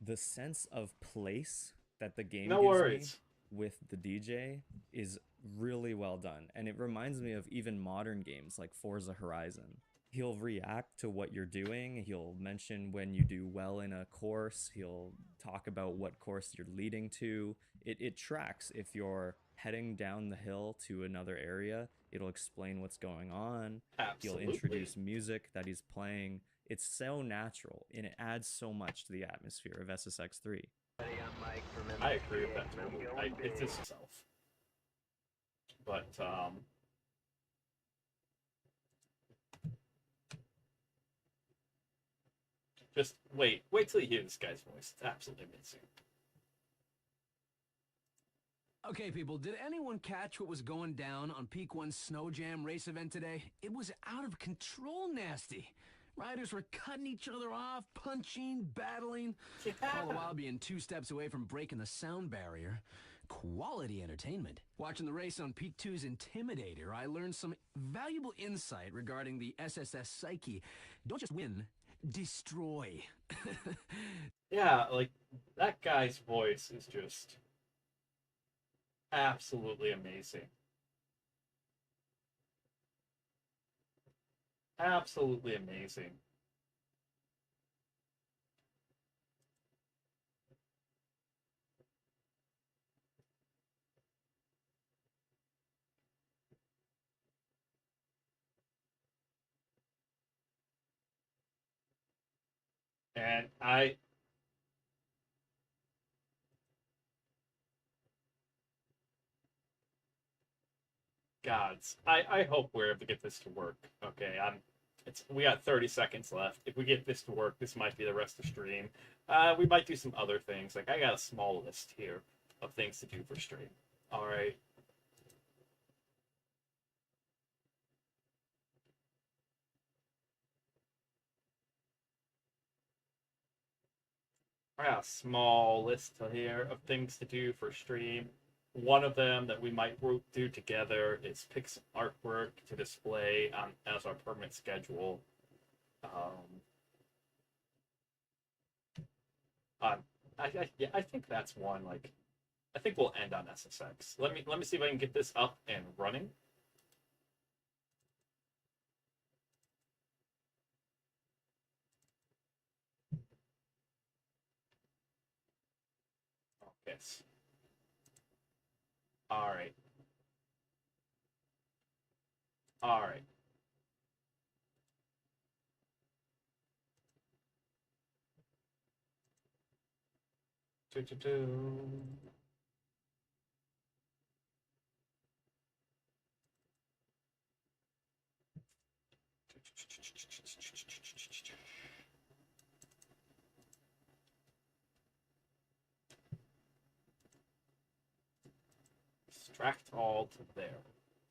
The sense of place that the game No gives worries. me with the DJ is really well done, and it reminds me of even modern games like Forza Horizon. He'll react to what you're doing. He'll mention when you do well in a course. He'll talk about what course you're leading to. It tracks if you're heading down the hill to another area. It'll explain what's going on. Absolutely. He'll introduce music that he's playing. It's so natural, and it adds so much to the atmosphere of SSX3. I agree with that totally. It's just itself. But just wait till you hear this guy's voice. It's absolutely amazing. Okay, people, did anyone catch what was going down on Peak 1's Snow Jam race event today? It was out of control nasty. Riders were cutting each other off, punching, battling, all the while being 2 steps away from breaking the sound barrier. Quality entertainment. Watching the race on Peak 2's Intimidator, I learned some valuable insight regarding the SSS psyche. Don't just win, destroy. Yeah, like that guy's voice is just absolutely amazing. Absolutely amazing. And gods, I hope we're able to get this to work. Okay, we got 30 seconds left. If we get this to work, this might be the rest of the stream. We might do some other things. Like I got a small list here of things to do for stream. All right. I got a small list here of things to do for stream. One of them that we might do together is pick some artwork to display as our permanent schedule. Yeah, I think that's one. Like, I think we'll end on SSX. Let me see if I can get this up and running. Yes. All right. All right. Do. Extract all to there.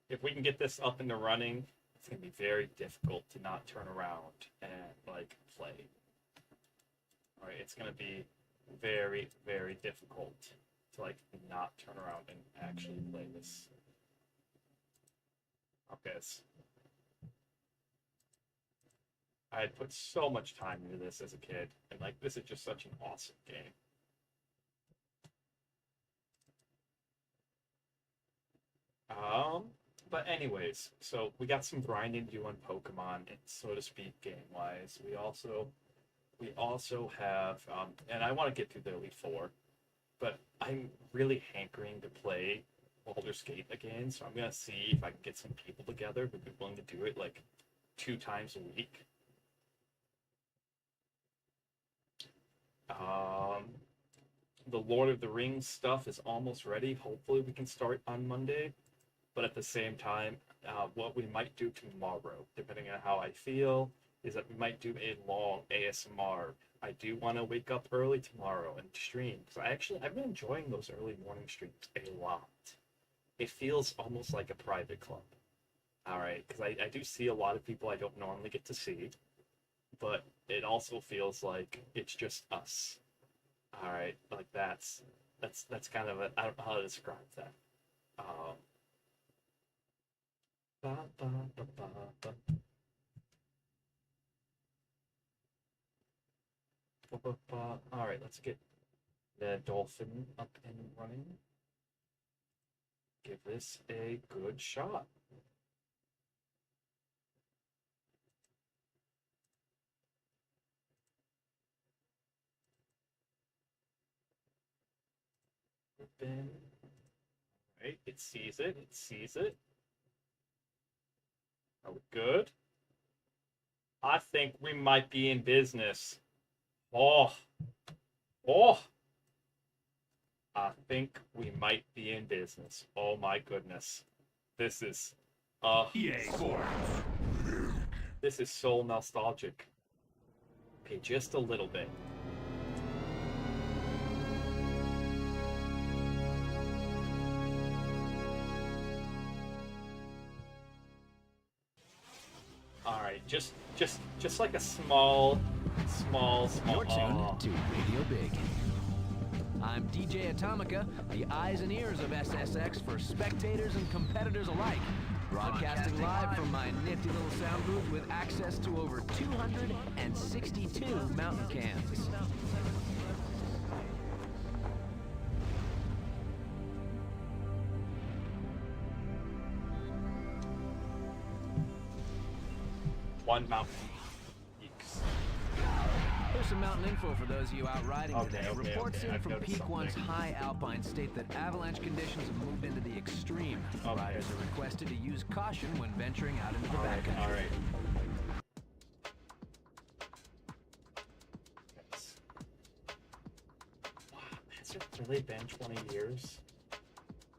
If we can get this up and running, it's gonna be very difficult to not turn around and like play. All right, it's gonna be very, very difficult to like not turn around and actually play this. Okay. I had put so much time into this as a kid, and like this is just such an awesome game. But anyways, so we got some grinding to do on Pokemon, so to speak, game-wise. We also have, and I want to get through the Elite Four, but I'm really hankering to play Baldur's Gate again, so I'm gonna see if I can get some people together who'd be willing to do it like 2 times a week. The Lord of the Rings stuff is almost ready. Hopefully we can start on Monday. But at the same time, what we might do tomorrow, depending on how I feel, is that we might do a long ASMR. I do want to wake up early tomorrow and stream, because I've been enjoying those early morning streams a lot. It feels almost like a private club. All right, because I do see a lot of people I don't normally get to see, but it also feels like it's just us. All right, like that's kind of I don't know how to describe that. All right, let's get the dolphin up and running. Give this a good shot. Open. All right, it sees it. It sees it. Are we good? I think we might be in business. Oh. I think we might be in business. Oh my goodness. This is EA Sports. This is so nostalgic. Okay, just a little bit. All right, just like a small. You're tuned to Radio Big. I'm DJ Atomica, the eyes and ears of SSX for spectators and competitors alike. Broadcasting live from my nifty little sound booth with access to over 262 mountain cams. One mountain. Yeeks. Here's some mountain info for those of you out riding today. Okay, Reports in I've from noticed Peak One's something. high alpine state that avalanche conditions have moved into the extreme. Okay. Riders are requested to use caution when venturing out into the backcountry. All right. Yes. Wow, has it really been 20 years?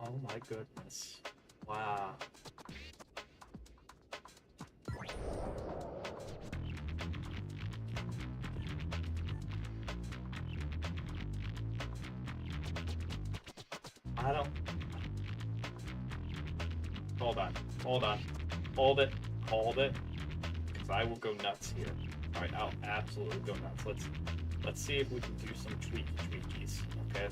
Oh my goodness. Wow. I don't. Hold on. Hold it. Because I will go nuts here. All right, I'll absolutely go nuts. Let's see if we can do some tweakies. Okay.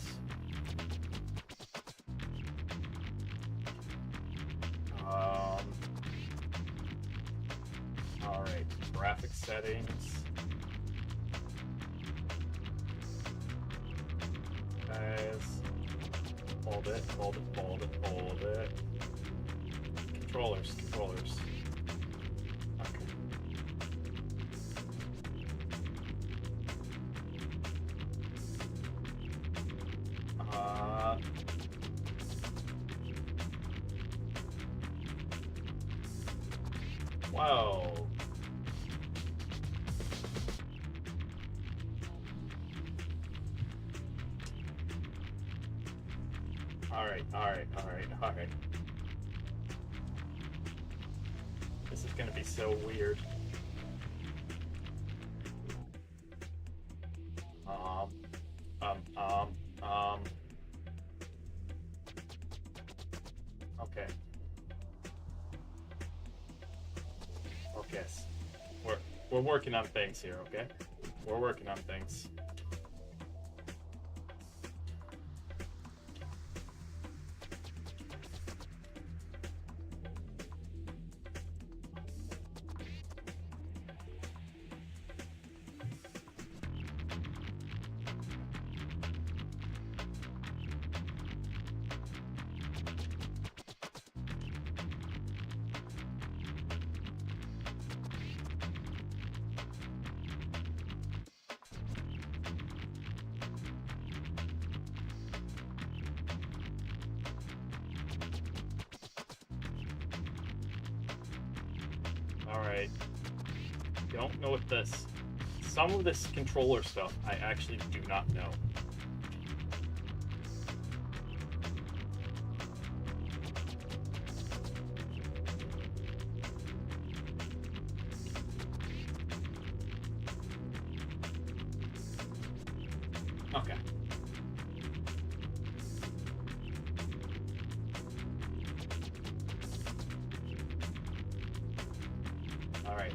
All right. Graphic settings. Guys. hold it, hold it, hold it, hold it. Controllers, controllers. Okay. Whoa. Alright. This is gonna be so weird. Okay. Okay. We're working on things here, okay? We're working on things. Alright. Don't know what this... Some of this controller stuff I actually do not know. Okay. Alright.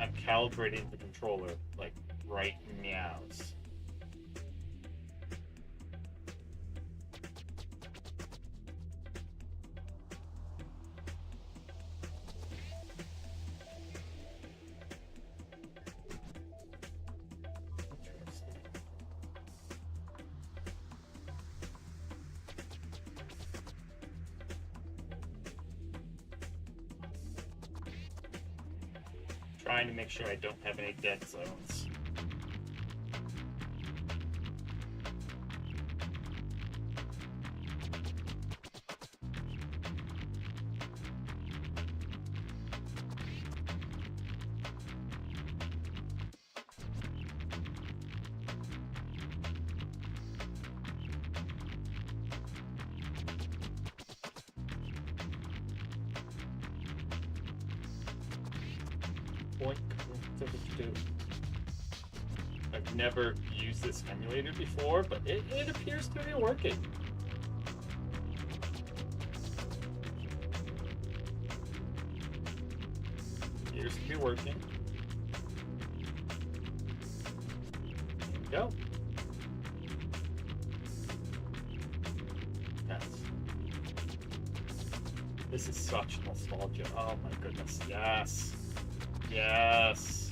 I'm calibrating the controller, like, right meows. Trying to make sure I don't have any dead zones. I've never used this emulator before, but it appears to be working. Appears to be working. There we go. Yes. This is such nostalgia. Oh my goodness. Yes. Yes.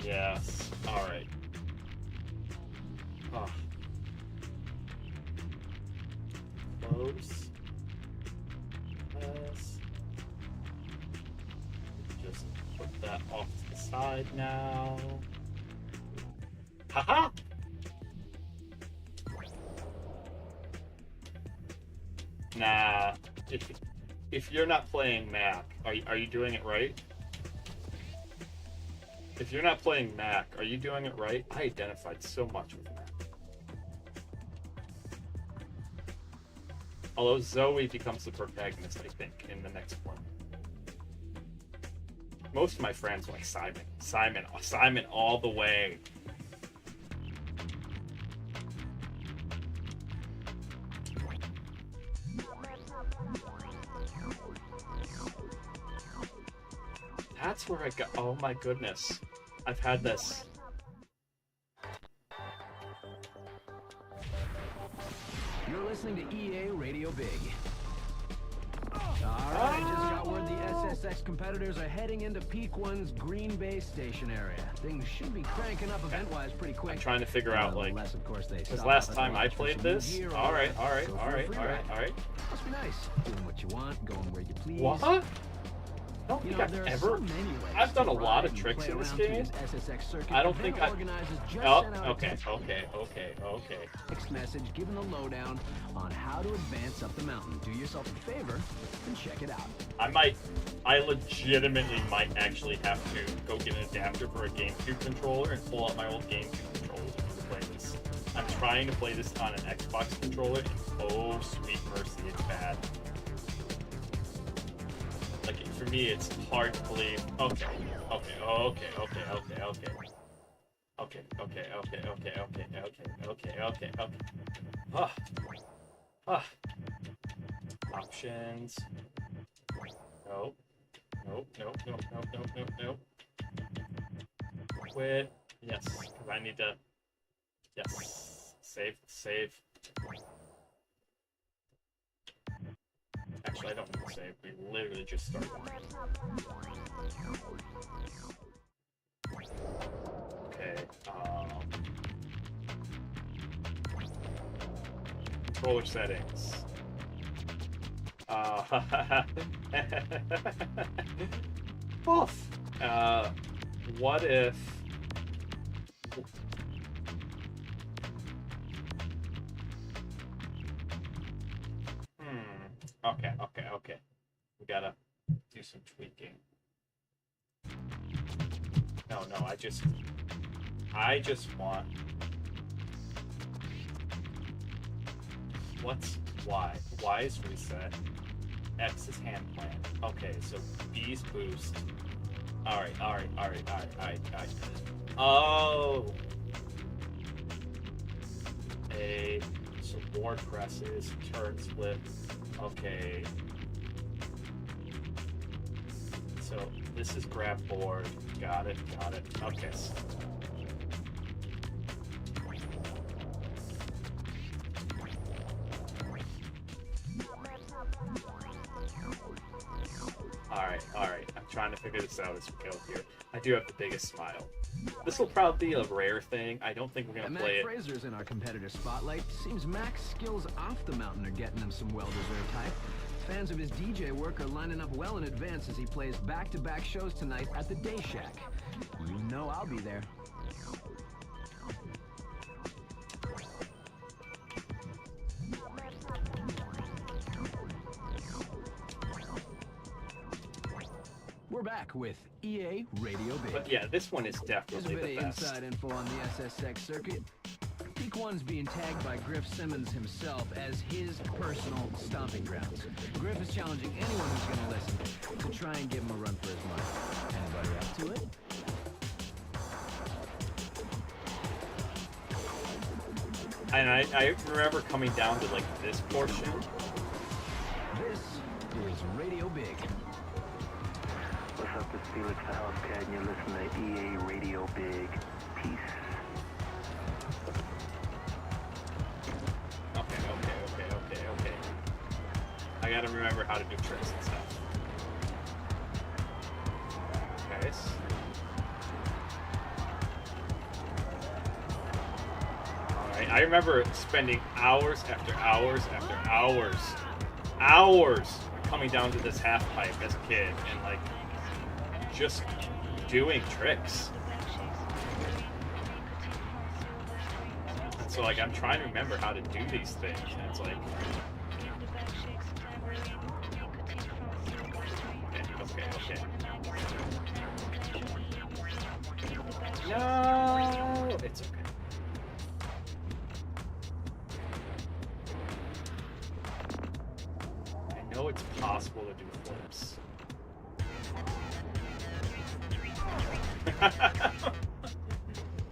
Yes. Alright. Oh. Close. Yes. Just put that off to the side now. Haha! Nah. If you're not playing Mac, are you doing it right? If you're not playing Mac, are you doing it right? I identified so much with Mac. Although Zoe becomes the protagonist, I think, in the next one. Most of my friends are like Simon all the way. That's where I got. Oh my goodness. I've had this. You're listening to EA Radio Big. Alright, just got word the SSX competitors are heading into Peak 1's Green Bay Station area. Things should be cranking up event-wise pretty quick. I'm trying to figure out, like, Unless, of course, they because stop last at time I lunch for played some this. gear or Alright, whatever. alright, Go for a alright, free alright, ride. alright. Must be nice. Doing what you want, going where you please. What? I don't You think know, I've there are ever. so many ways I've done to a lot of ride and tricks play in this around through game. SSX circuit. I don't Event think I. organizers just Oh, sent out a okay, text okay. message giving the lowdown on how to advance up the mountain. Do yourself a favor and check it out. I legitimately might actually have to go get an adapter for a GameCube controller and pull out my old GameCube controller to play this. I'm trying to play this on an Xbox controller, and oh sweet mercy, it's bad. Like, for me, it's hard to believe. Okay. Options. Nope. Quit. Yes, because I need to. Yes. Save. Actually, I don't need to save. We literally just started. Okay. Controller settings. Oof. What if? Okay. We gotta do some tweaking. No, I just want. What's Y? Y is reset. X is hand plan. Okay, so B is boost. Alright. Oh! A, so board presses, turn split. Okay. So this is grab board. Got it. Okay. Alright. I'm trying to figure this out as we go here. I do have the biggest smile. This will probably be a rare thing. I don't think we're gonna play Mac it. Fraser's in our competitor spotlight. Seems Mac's skills off the mountain are getting him some well-deserved hype. Fans of his DJ work are lining up well in advance as he plays back-to-back shows tonight at the Day Shack. You know I'll be there. We're back with EA Radio Big. But yeah, this one is Here's a definitely bit the of best. inside info on the SSX circuit. Peak 1's being tagged by Griff Simmons himself as his personal stomping grounds. Griff is challenging anyone who's going to listen to try and give him a run for his money. Anybody up to it? And I remember coming down to like this portion. This is Radio Big. What's up, it's Felix the Hellcat, and you're listening to EA Radio Big. Peace. Okay. I gotta remember how to do tricks and stuff. Nice. Alright, I remember spending hours after hours coming down to this half pipe as a kid and like just doing tricks. And so like I'm trying to remember how to do these things and it's like okay. No, it's okay. I know it's possible to do flips.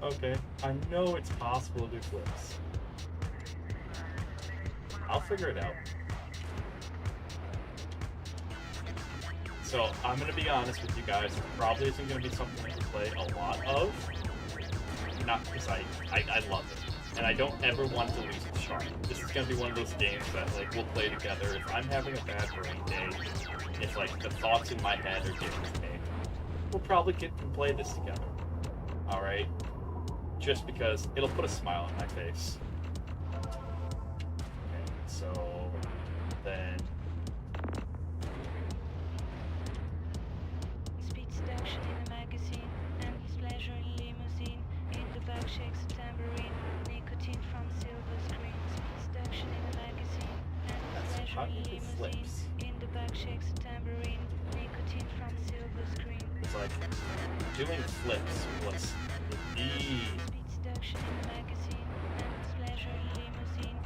Okay, I know it's possible to do flips. I'll figure it out. So, I'm gonna be honest with you guys, it probably isn't gonna be something I can play a lot of. Not because I love it. and I don't ever want to lose the shark. This is gonna be one of those games that like we'll play together. If I'm having a bad brain day, if like the thoughts in my head are getting to me, we'll probably get to play this together. All right, just because it'll put a smile on my face. Okay, so then. Speed seduction in a magazine, endless pleasure in limousine. In the back shakes a tambourine, nicotine from silver screen. Speed seduction in a magazine, endless pleasure How in do you do limousine. flips? In the back shakes a tambourine, nicotine from silver screen. It's like doing flips was the Speed seduction in a magazine, endless pleasure in limousine.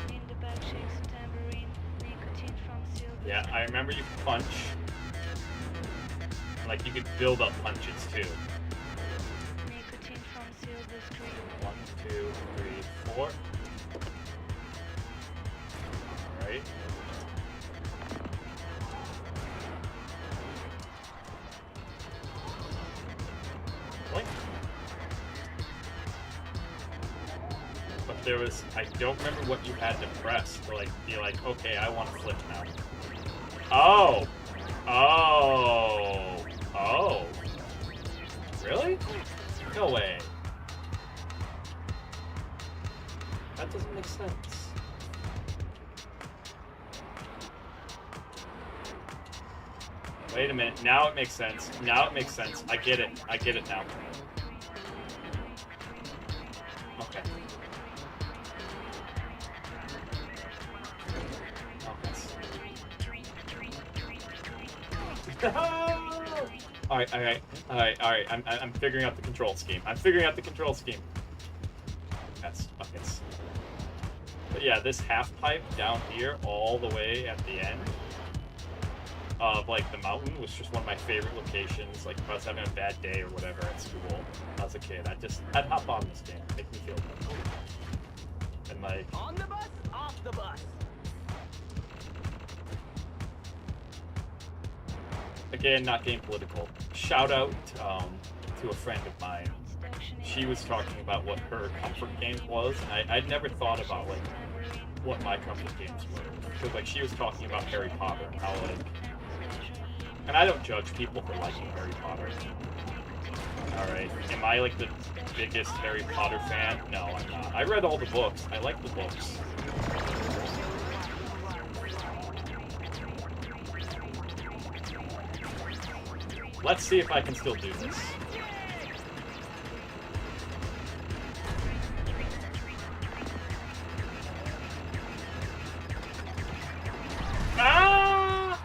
In the back shakes a tambourine, nicotine from silver. yeah. I remember you could punch, like you could build up punches too. Nicotine from silver screen. 1, 2, 3, 4. All right. Boink. But there was, I don't remember what you had to press to like be like, okay, I want to flip now. Oh, oh, oh. Really? No way. That doesn't make sense. Wait a minute. Now it makes sense. Now it makes sense. I get it. I get it now. Okay. Okay. Alright, alright, alright, alright. I'm figuring out the control scheme. I'm figuring out the control scheme. That's buckets. But yeah, this half pipe down here, all the way at the end of like the mountain, was just one of my favorite locations. Like if I was having a bad day or whatever at school, as a kid, I'd hop on this game, make me feel good. And like, On the bus, off the bus. again, not getting political. Shout out to a friend of mine. She was talking about what her comfort game was, and I'd never thought about like what my comfort games were. Because like she was talking about Harry Potter and how like, and I don't judge people for liking Harry Potter. All right, am I like the biggest Harry Potter fan? No, I'm not. I read all the books. I like the books. Let's see if I can still do this. Ah!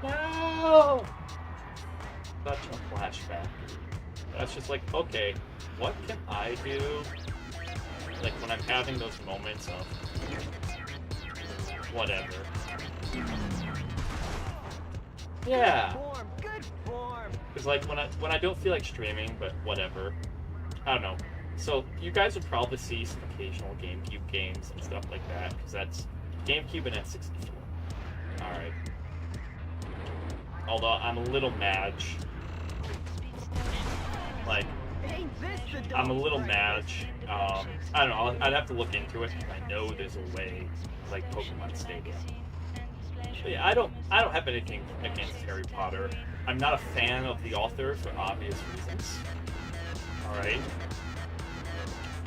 No! Such a flashback. That's just like, okay, what can I do? Like when I'm having those moments of whatever. Yeah. Good form. Because like when I don't feel like streaming, but whatever. I don't know. So you guys would probably see some occasional GameCube games and stuff like that, because that's GameCube and N64. All right. Although I'm a little mad. Like, I'm a little mad. I don't know. I'd have to look into it. I know there's a way, like Pokemon Stadium. But yeah, I don't have anything against Harry Potter. I'm not a fan of the author for obvious reasons. All right.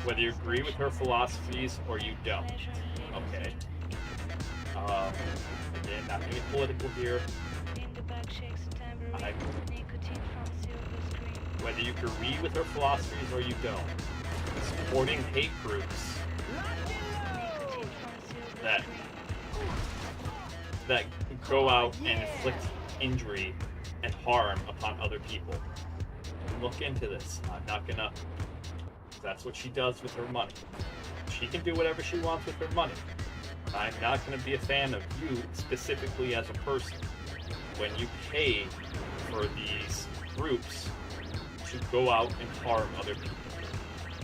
Whether you agree with her philosophies or you don't. Okay. Again, not being political here. Whether you agree with her philosophies or you don't. Supporting hate groups that go out and inflict injury and harm upon other people. Look into this. I'm not gonna. That's what she does with her money. She can do whatever she wants with her money. I'm not gonna be a fan of you specifically as a person when you pay for these groups to go out and harm other people.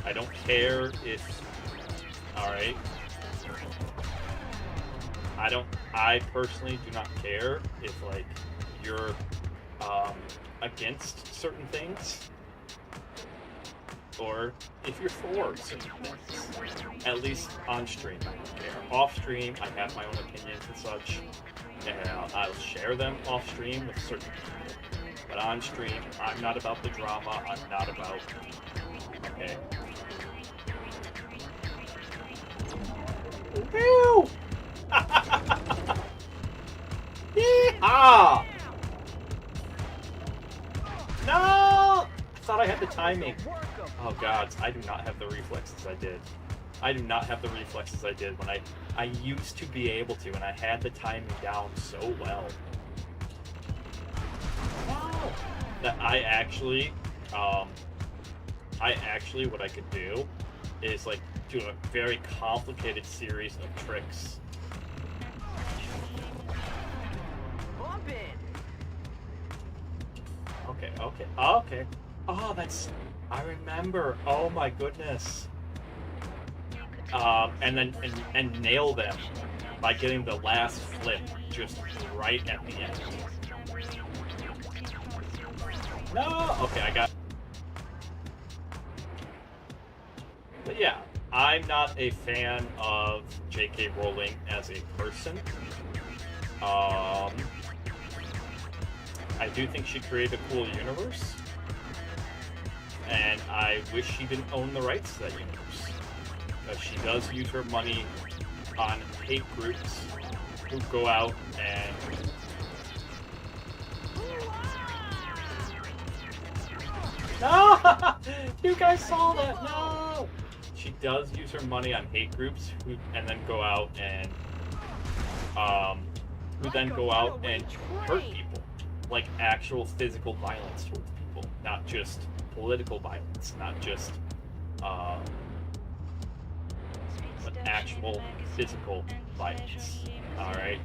I don't care if. Alright. I personally do not care if, like, you're against certain things, or if you're for certain things. At least on stream, I don't care. Off stream, I have my own opinions and such, and I'll share them off stream with certain people. But on stream, I'm not about the drama. I'm not about. Okay. Woo! Yeehaw! No! I thought I had the timing. Oh god, I do not have the reflexes I did. I do not have the reflexes I did when I used to be able to, and I had the timing down so well. Wow. That I actually, what I could do is like do a very complicated series of tricks. Okay. Oh, that's. I remember. Oh my goodness. And then nail them by getting the last flip just right at the end. No. Okay, I got. But yeah, I'm not a fan of J.K. Rowling as a person. I do think she created a cool universe, and I wish she didn't own the rights to that universe, because she does use her money on hate groups who go out and no, you guys saw that. No, she does use her money on hate groups who and then go out and hurt people. Like actual physical violence towards people, not just political violence, not just but actual physical violence. All right.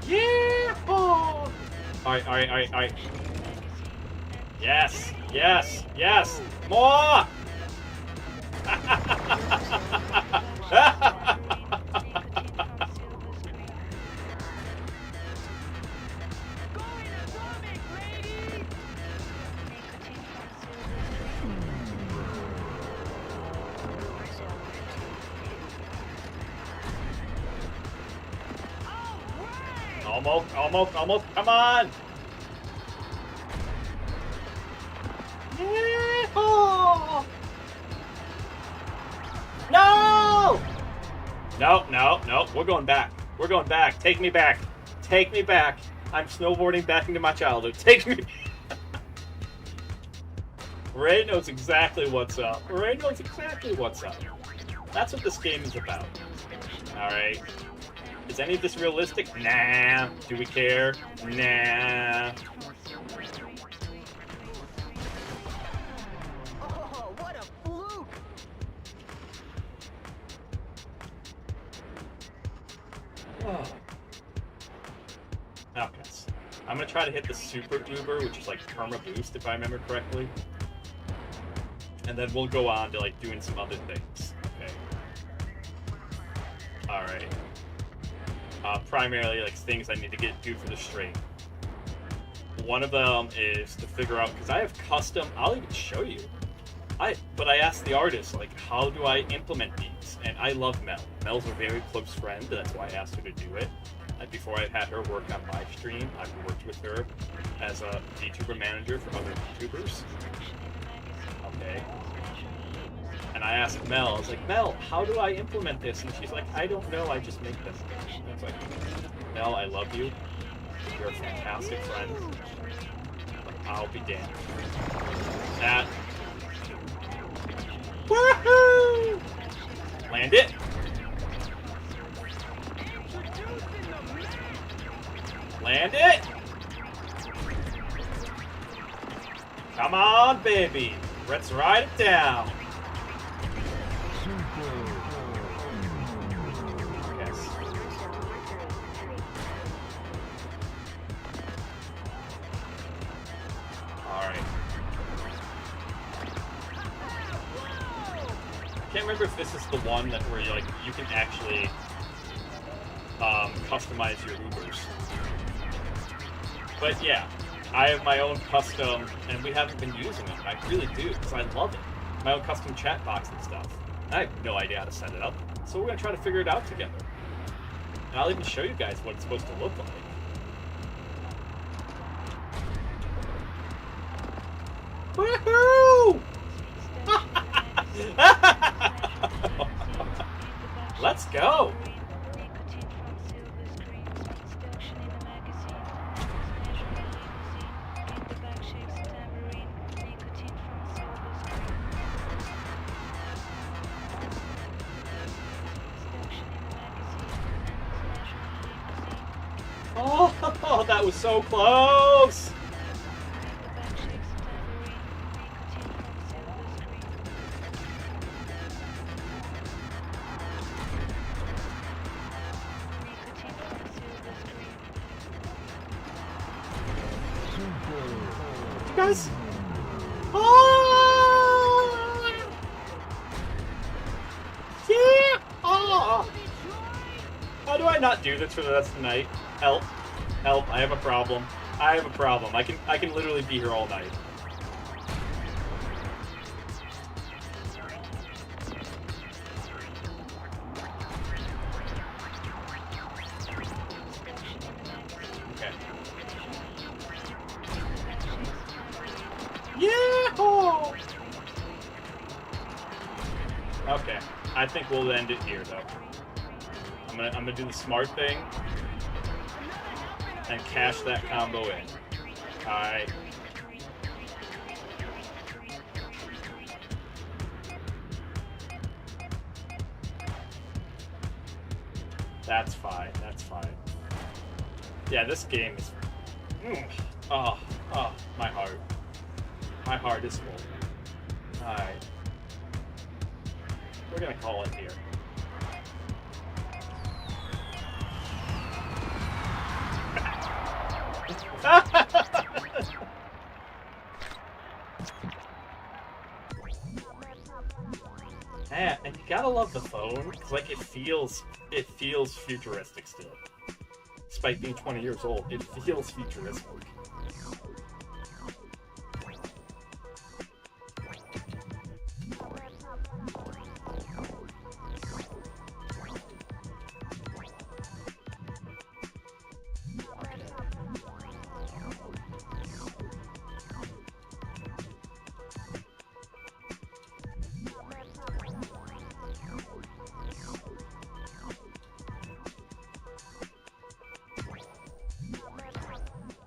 Yeah! Oh! All right. Yes! More! Almost, come on! Oh! No! No. We're going back. Take me back. I'm snowboarding back into my childhood. Take me back. Ray knows exactly what's up. That's what this game is about. Alright. Is any of this realistic? Nah. Do we care? Nah. Okay. I'm gonna try to hit the super uber, which is like perma boost if I remember correctly. And then we'll go on to like doing some other things. Okay. Alright. Primarily like things I need to do for the stream. One of them is to figure out, because I have custom, I'll even show you. But I asked the artist, like, how do I implement these? And I love Mel. Mel's a very close friend, that's why I asked her to do it. And before I had her work on live stream, I've worked with her as a VTuber manager for other VTubers. Okay. And I asked Mel, I was like, Mel, how do I implement this? And she's like, I don't know, I just make them. And I was like, Mel, I love you. You're a fantastic friend. But I'll be damned. That. Woohoo! Land it. Land it. Come on, baby. Let's ride it down. Yes. Alright. remember if this is the one that where you can actually customize your Ubers. But yeah, I have my own custom, and we haven't been using them. I really do, because I love it. My own custom chat box and stuff. I have no idea how to set it up, so we're gonna try to figure it out together. And I'll even show you guys what it's supposed to look like. Woohoo! Let's go! Oh, that was so close! You guys? Oh! Yeah! Oh! How do I not do this for the rest of the night? Help. Help, I have a problem. I have a problem. I can literally be here all night. Okay. Yeah! Okay. I think we'll end it here though. I'm gonna do the smart thing and cash that combo in. Alright. That's fine, that's fine. Yeah, this game is... Oh, my heart. My heart is full. Alright. We're gonna call it here. Yeah, and you gotta love the phone, because like it feels futuristic still. Despite being 20 years old, it feels futuristic.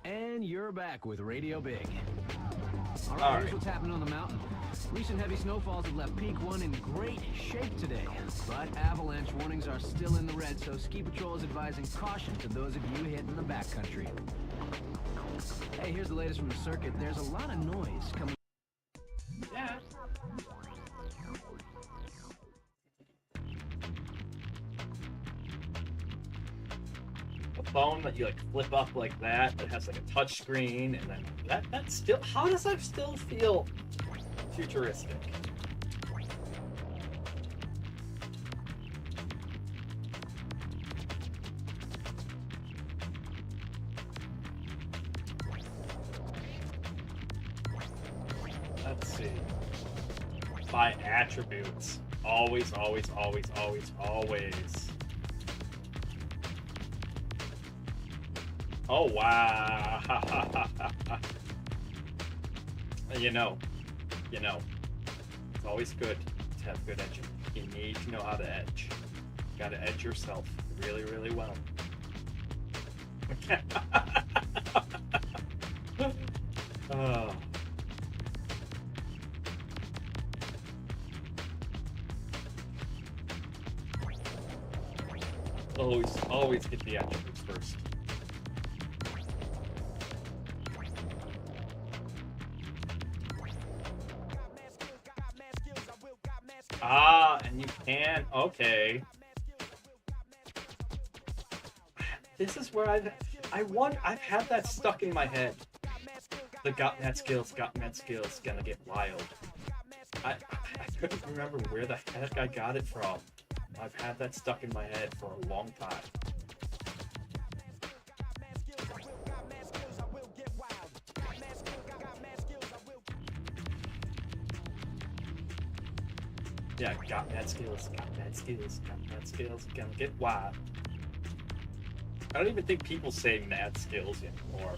And you're back with Radio Big. All All right, here's right. what's happening on the mountain. Recent heavy snowfalls have left Peak 1 in great shape today, but avalanche warnings are still in the red, so Ski Patrol is advising caution to those of you hitting the backcountry. Hey, here's the latest from the circuit. There's a lot of noise coming. Yeah. A phone that you like flip up like that has like a touch screen, and then that still, how does that still feel futuristic? Let's see. By attributes. Always, always, always, always, always. Oh, wow. You know, it's always good to have good edging. You need to know how to edge. You gotta edge yourself really, really well. Oh. Always get the attributes first. Ah, and you can. Okay. This is where I've had that stuck in my head. The got mad skills, gonna get wild. I couldn't remember where the heck I got it from. I've had that stuck in my head for a long time. Yeah, got mad skills, got mad skills, got mad skills, gonna get wild. I don't even think people say mad skills anymore.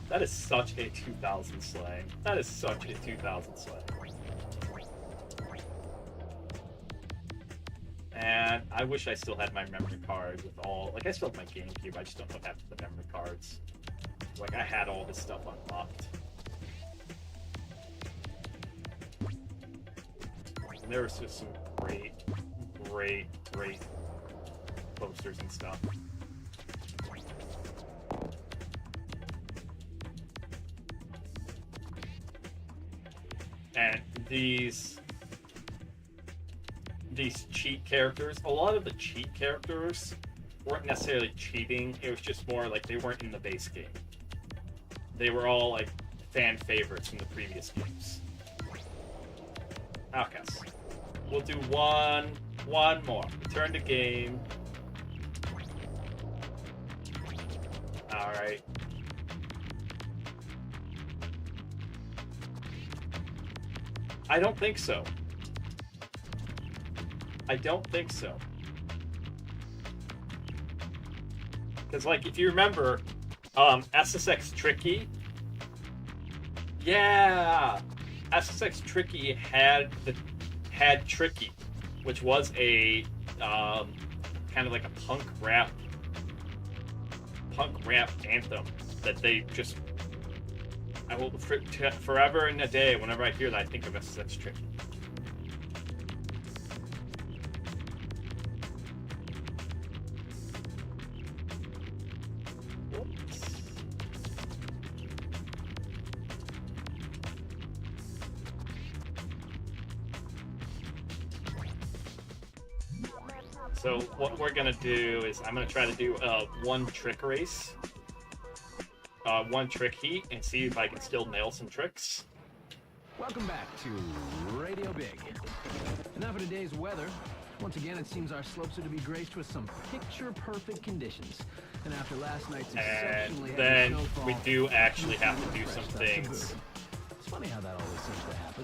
That is such a 2000 slang. That is such a 2000 slang. And I wish I still had my memory card with all, like I still have my GameCube, I just don't know what happened to the memory cards. Like I had all this stuff unlocked. And there was just some great posters and stuff. And these cheat characters, a lot of the cheat characters weren't necessarily cheating, it was just more like they weren't in the base game. They were all like fan favorites from the previous games. Okay. We'll do one more. Return to game. Alright. I don't think so. I don't think so. Because, like, if you remember, SSX Tricky. Yeah! SSX Tricky had Tricky, which was a kind of like a punk rap anthem that they just, I will forever and a day, whenever I hear that, I think of SSX Tricky. So what we're gonna do is I'm gonna try to do a one trick race, one trick heat, and see if I can still nail some tricks. Welcome back to Radio Big. And now for today's weather. Once again, it seems our slopes are to be graced with some picture-perfect conditions. And after last night's exceptionally And heavy then snowfall, we do actually have to do fresh some stuff to things. boot. It's funny how that always seems to happen.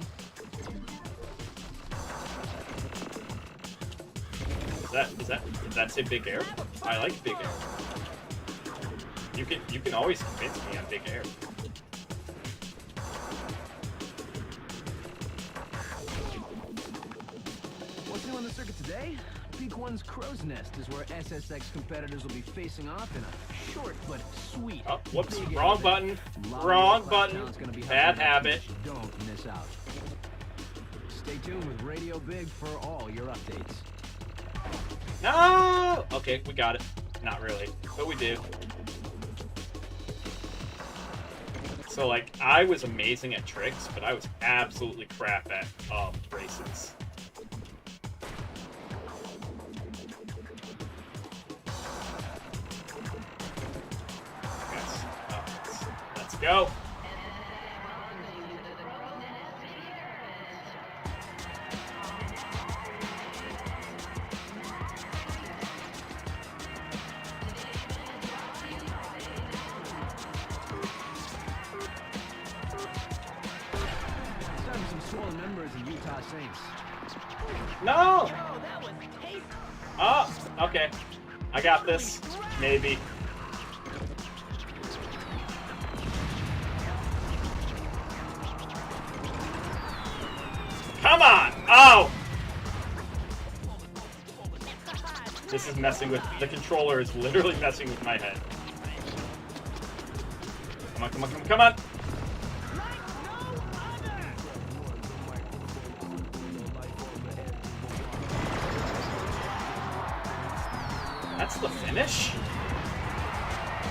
Does that say big air? I like big air. You can always convince me on big air. What's new on the circuit today? Peak 1's Crow's Nest is where SSX competitors will be facing off in a short but sweet. Oh, whoops! big Wrong event. button. Lot of Wrong world-class button. talent's gonna be Bad helping out, habit. so don't miss out. Stay tuned with Radio Big for all your updates. No! Okay, we got it. Not really, but we did. So, like, I was amazing at tricks, but I was absolutely crap at races. Yes. Let's go. Starting some swollen members in Utah Saints. No! Oh, okay. I got this. Maybe. Come on! Oh! This is messing with... The controller is literally messing with my head. Come on, come on, come on, come on! That's the finish?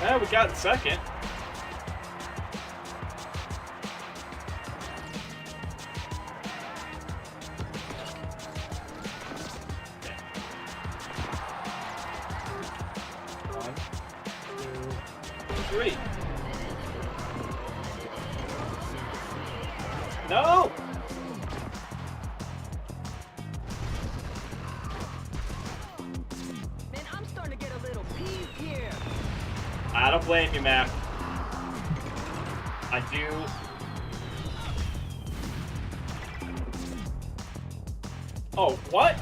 Yeah, we got second. One, two, three. No! blame you, Mac. I do. Oh, what?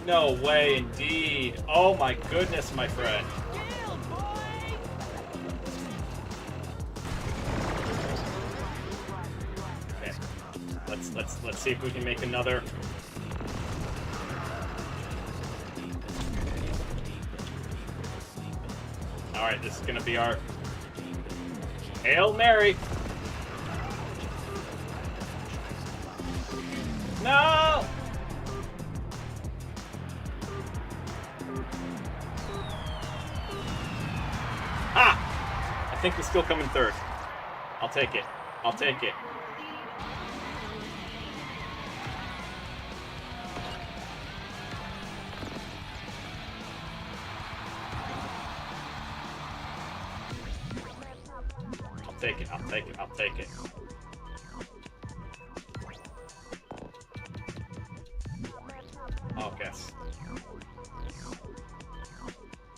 No way, indeed. Oh my goodness, my friend. Okay. Let's see if we can make another. All right, this is gonna be our Hail Mary. No! Ah! I think we still come in third. I'll take it. I'll take it. I'll take it. I'll take it. I'll take it. Oh, guess.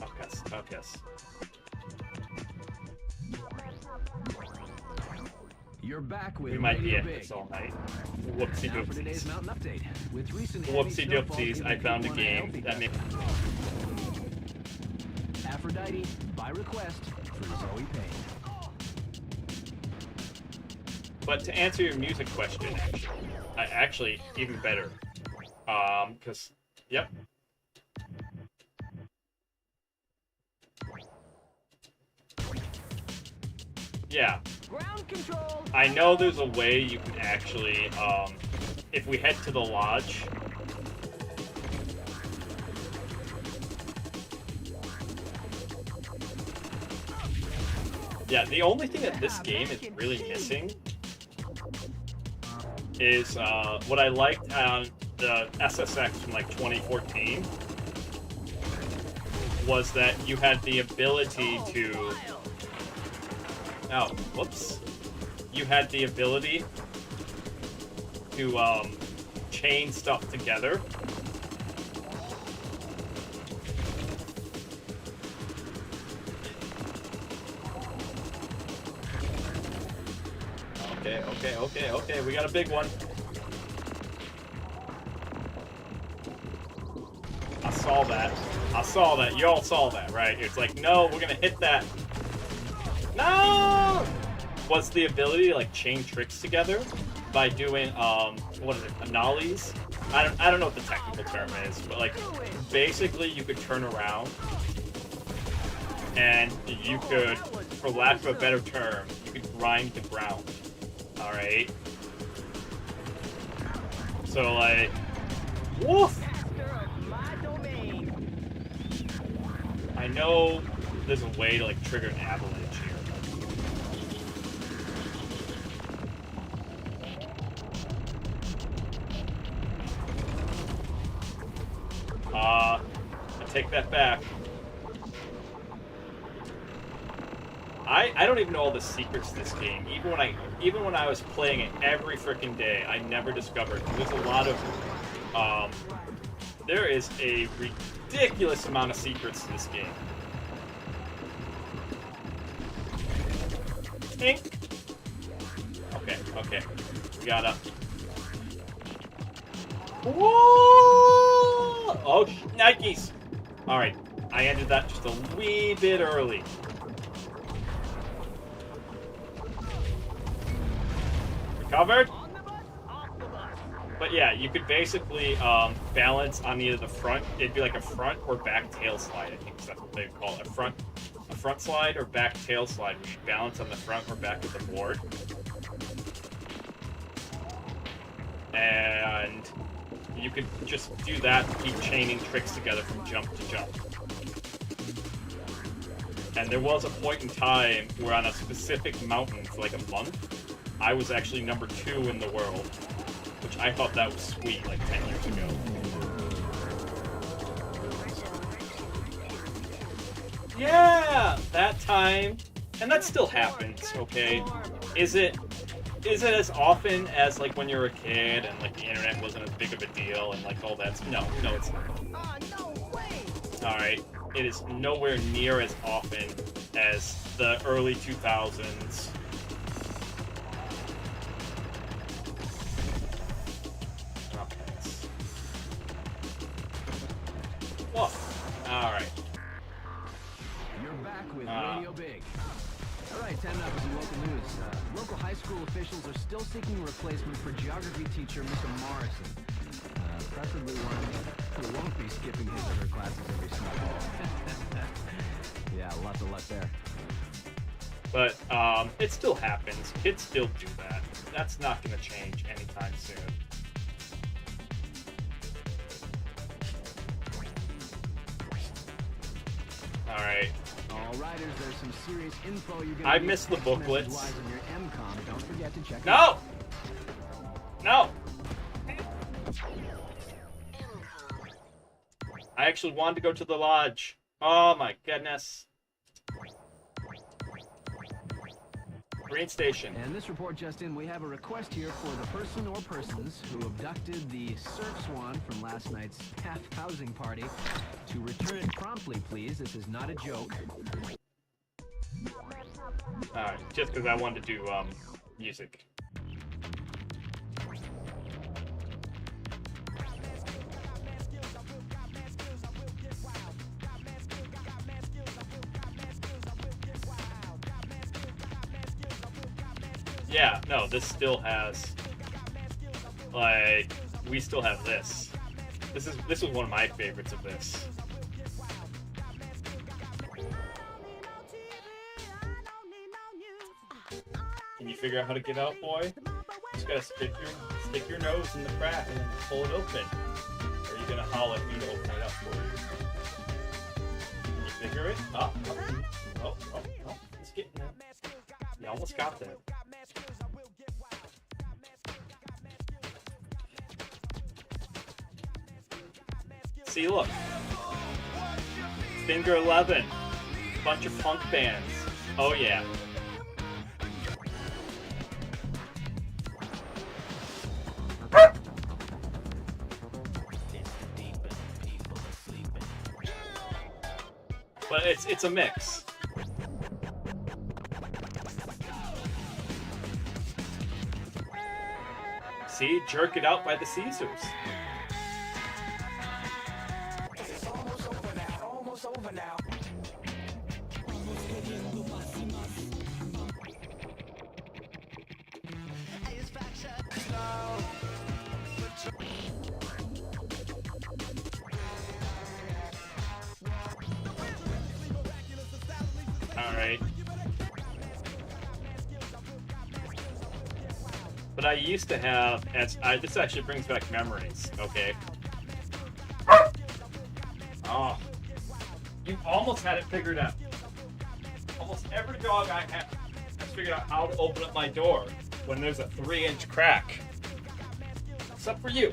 Oh, guess. Oh, guess. You're back with We might be Radio at Big. this all night. Whoopsie Now for today's doopsies. mountain update. With recent Whoopsie doopsies, I found a game that made. Aphrodite, by request, for Zoe Payne. But to answer your music question, actually even better. Because, yep. Yeah. Ground control. I know there's a way you can actually, if we head to the lodge. Yeah, the only thing that this game is really missing is what I liked on the SSX from like 2014 was that you had the ability to. Oh, whoops. You had the ability to chain stuff together. Okay, we got a big one. I saw that. You all saw that, right? It's like, no, we're gonna hit that. No! What's the ability to like chain tricks together by doing what is it, anomalies? I don't know what the technical term is, but like basically you could turn around and you could, for lack of a better term, you could grind the ground. Alright. So like woof! I know there's a way to like trigger an avalanche here. I take that back. I don't even know all the secrets to this game. Even when I was playing it every freaking day, I never discovered. There's a lot of there is a ridiculous amount of secrets to this game. Tink. Okay. We gotta. Whoa! Oh, Nikes! Alright, I ended that just a wee bit early. Recovered? But yeah, you could basically balance on either the front, it'd be like a front or back tail slide, I think that's what they call it. A front slide or back tail slide, where you balance on the front or back of the board. And you could just do that to keep chaining tricks together from jump to jump. And there was a point in time where on a specific mountain for like a month, I was actually number 2 in the world, which I thought that was sweet like 10 years ago. Yeah, that time, and that still happens, okay? Is it as often as like when you were a kid and like the internet wasn't as big of a deal and like all that? No, it's not. All right. it is nowhere near as often as the early 2000s. Whoa. All right. You're back with Radio Big. All right, time now for some local news. Local high school officials are still seeking a replacement for geography teacher Mr. Morrison. Preferably one who won't be skipping his or her classes every summer. Yeah, lots of luck there. But it still happens. Kids still do that. That's not going to change anytime soon. All right. All riders, there's some serious info you're gonna I get missed the text booklets. message-wise on your MCOM. Don't forget to check. No! No! I actually wanted to go to the lodge. Oh my goodness. Green Station. And this report just in, we have a request here for the person or persons who abducted the surf swan from last night's half housing party to return it promptly, please. This is not a joke. Alright, just because I wanted to do music. Yeah, no, this still has, like, we still have this. This is one of my favorites of this. Can you figure out how to get out, boy? Just gotta stick your nose in the crack and then pull it open. Or are you gonna holler at me to open it up for you? Can you figure it? Oh, it's getting there. You almost got there. See, look. Finger 11. Bunch of punk bands. Oh, yeah. But it's a mix. See? Jerk It Out by the Caesars. Alright. But I used to have, this actually brings back memories, okay? Oh. You almost had it figured out. Almost every dog I have has figured out how to open up my door when there's a 3-inch crack. Except for you.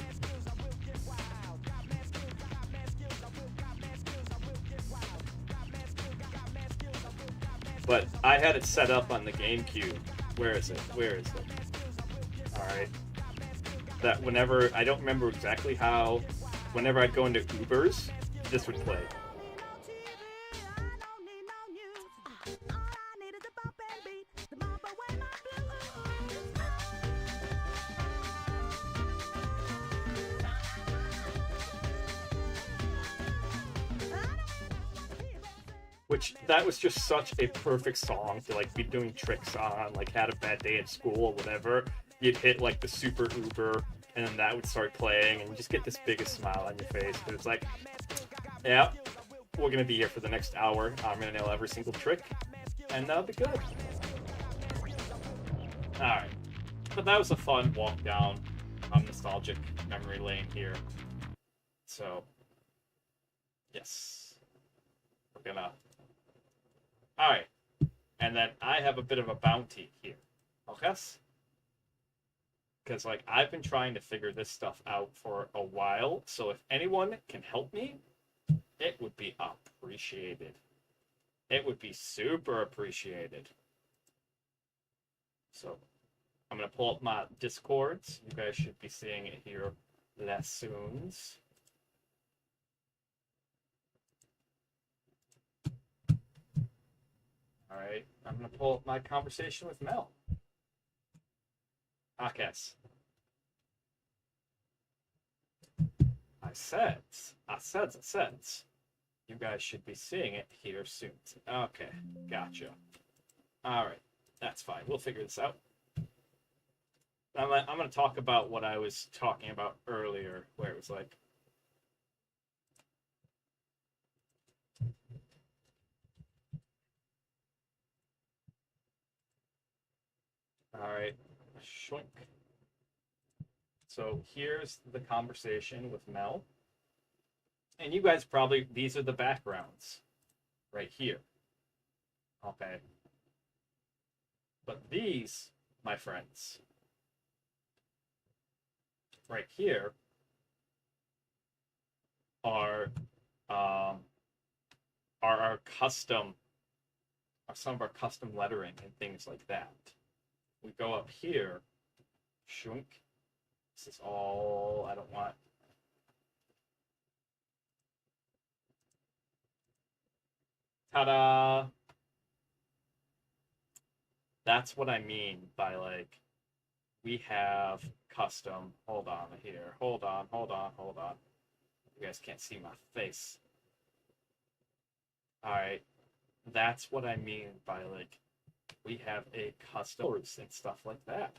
But I had it set up on the GameCube. Where is it? Where is it? Alright. That whenever, I don't remember exactly how, whenever I'd go into Ubers, this would play. Which, that was just such a perfect song to, like, be doing tricks on, like, had a bad day at school or whatever. You'd hit, like, the super Uber, and then that would start playing, and you just get this biggest smile on your face. But it's like, yeah, we're gonna be here for the next hour. I'm gonna nail every single trick, and that'll be good. Alright. But that was a fun walk down nostalgic memory lane here. So, yes. We're gonna... Alright, and then I have a bit of a bounty here, okay? Because, like, I've been trying to figure this stuff out for a while, so if anyone can help me, it would be appreciated. It would be super appreciated. So, I'm going to pull up my Discords. You guys should be seeing it here less soon. right, I'm gonna pull up my conversation with Mel. Akes. I said. You guys should be seeing it here soon. Okay, gotcha. Alright, that's fine. We'll figure this out. I'm going to talk about what I was talking about earlier, where it was like, alright, shoink. So here's the conversation with Mel. And you guys probably, these are the backgrounds right here. Okay. But these, my friends, right here are our custom, are some of our custom lettering and things like that. We go up here, shunk. This is all, I don't want. Ta-da! That's what I mean by like, we have custom, hold on here, hold on. You guys can't see my face. All right, that's what I mean by like, we have a custom and stuff like that.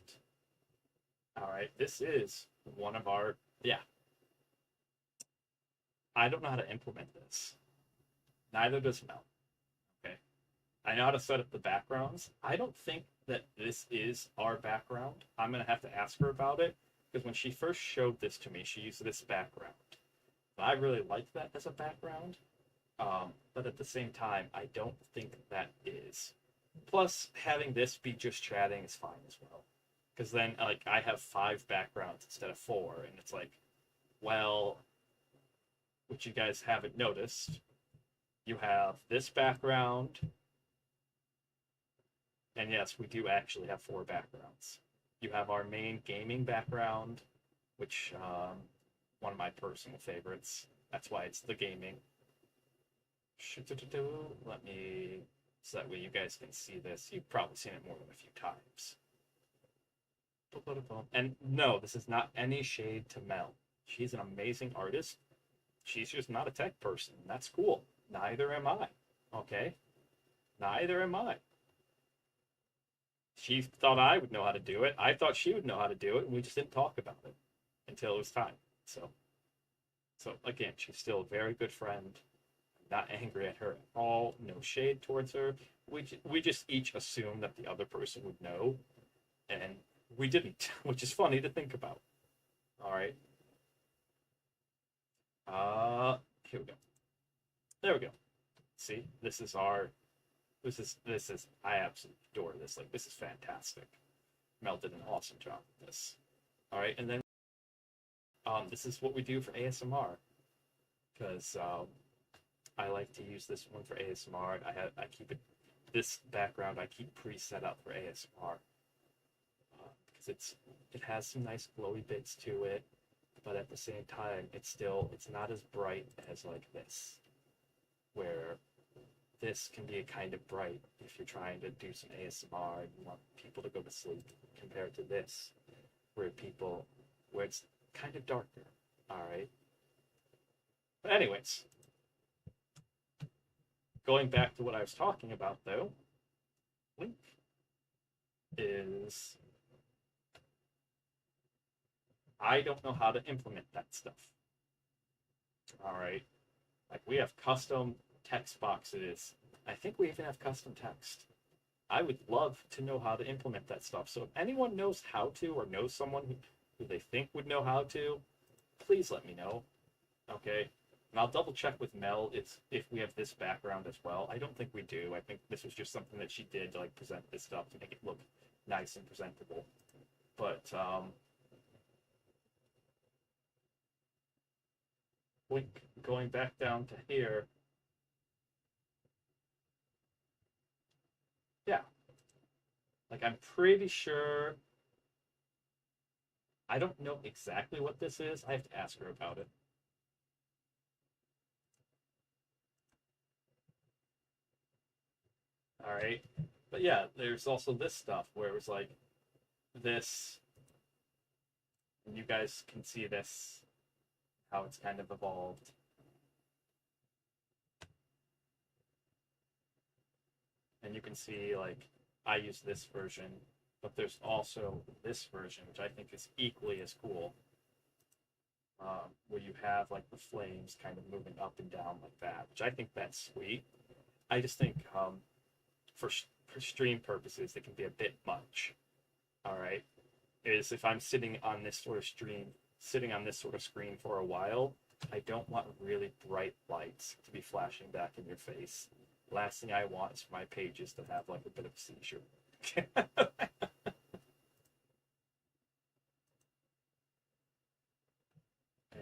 All right, this is one of our, yeah. I don't know how to implement this. Neither does Mel. Okay. I know how to set up the backgrounds. I don't think that this is our background. I'm going to have to ask her about it, because when she first showed this to me, she used this background. I really like that as a background, but at the same time, I don't think that is. Plus, having this be just chatting is fine as well, because then like I have 5 backgrounds instead of 4, and it's like, well, which you guys haven't noticed, you have this background, and yes, we do actually have 4 backgrounds. You have our main gaming background, which one of my personal favorites. That's why it's the gaming. Let me, so that way you guys can see this. You've probably seen it more than a few times. And no, this is not any shade to Mel. She's an amazing artist. She's just not a tech person. That's cool. Neither am I. Okay? Neither am I. She thought I would know how to do it. I thought she would know how to do it, and we just didn't talk about it until it was time. So again, she's still a very good friend. I'm not angry at her at all. No shade towards her. We just each assumed that the other person would know, and we didn't, which is funny to think about. All right. Here we go. There we go. See, this is I absolutely adore this. Like, this is fantastic. Mel did an awesome job with this. All right, and then this is what we do for ASMR, because I like to use this one for ASMR. I keep it, this background I keep preset up for ASMR, because it has some nice glowy bits to it, but at the same time it's not as bright as like this, where this can be a kind of bright if you're trying to do some ASMR and you want people to go to sleep, compared to this, where it's kind of darker. All right. But anyways, going back to what I was talking about though, Link is, I don't know how to implement that stuff. All right. Like, we have custom text boxes. I think we even have custom text. I would love to know how to implement that stuff. So if anyone knows how to, or knows someone who they think would know how to, please let me know. Okay? And I'll double check with Mel if we have this background as well. I don't think we do. I think this was just something that she did to like present this stuff to make it look nice and presentable. But going back down to here, yeah, like I'm pretty sure, I don't know exactly what this is. I have to ask her about it. All right, but yeah, there's also this stuff where it was like this, and you guys can see this, how it's kind of evolved. And you can see, like, I use this version, but there's also this version, which I think is equally as cool, where you have, like, the flames kind of moving up and down like that, which I think that's sweet. I just think for stream purposes, it can be a bit much. All right, is if I'm sitting on this sort of screen for a while, I don't want really bright lights to be flashing back in your face. Last thing I want is for my pages to have like a bit of a seizure.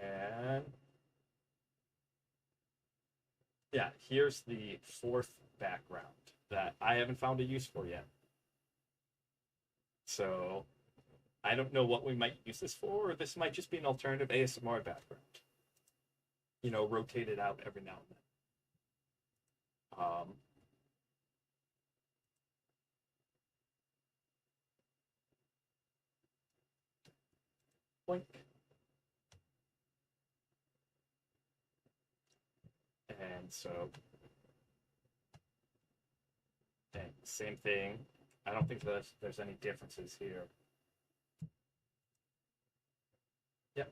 And yeah, here's the fourth background that I haven't found a use for yet. So I don't know what we might use this for, or this might just be an alternative ASMR background. You know, rotate it out every now and then. Blink. And so, and same thing. I don't think there's any differences here. Yep.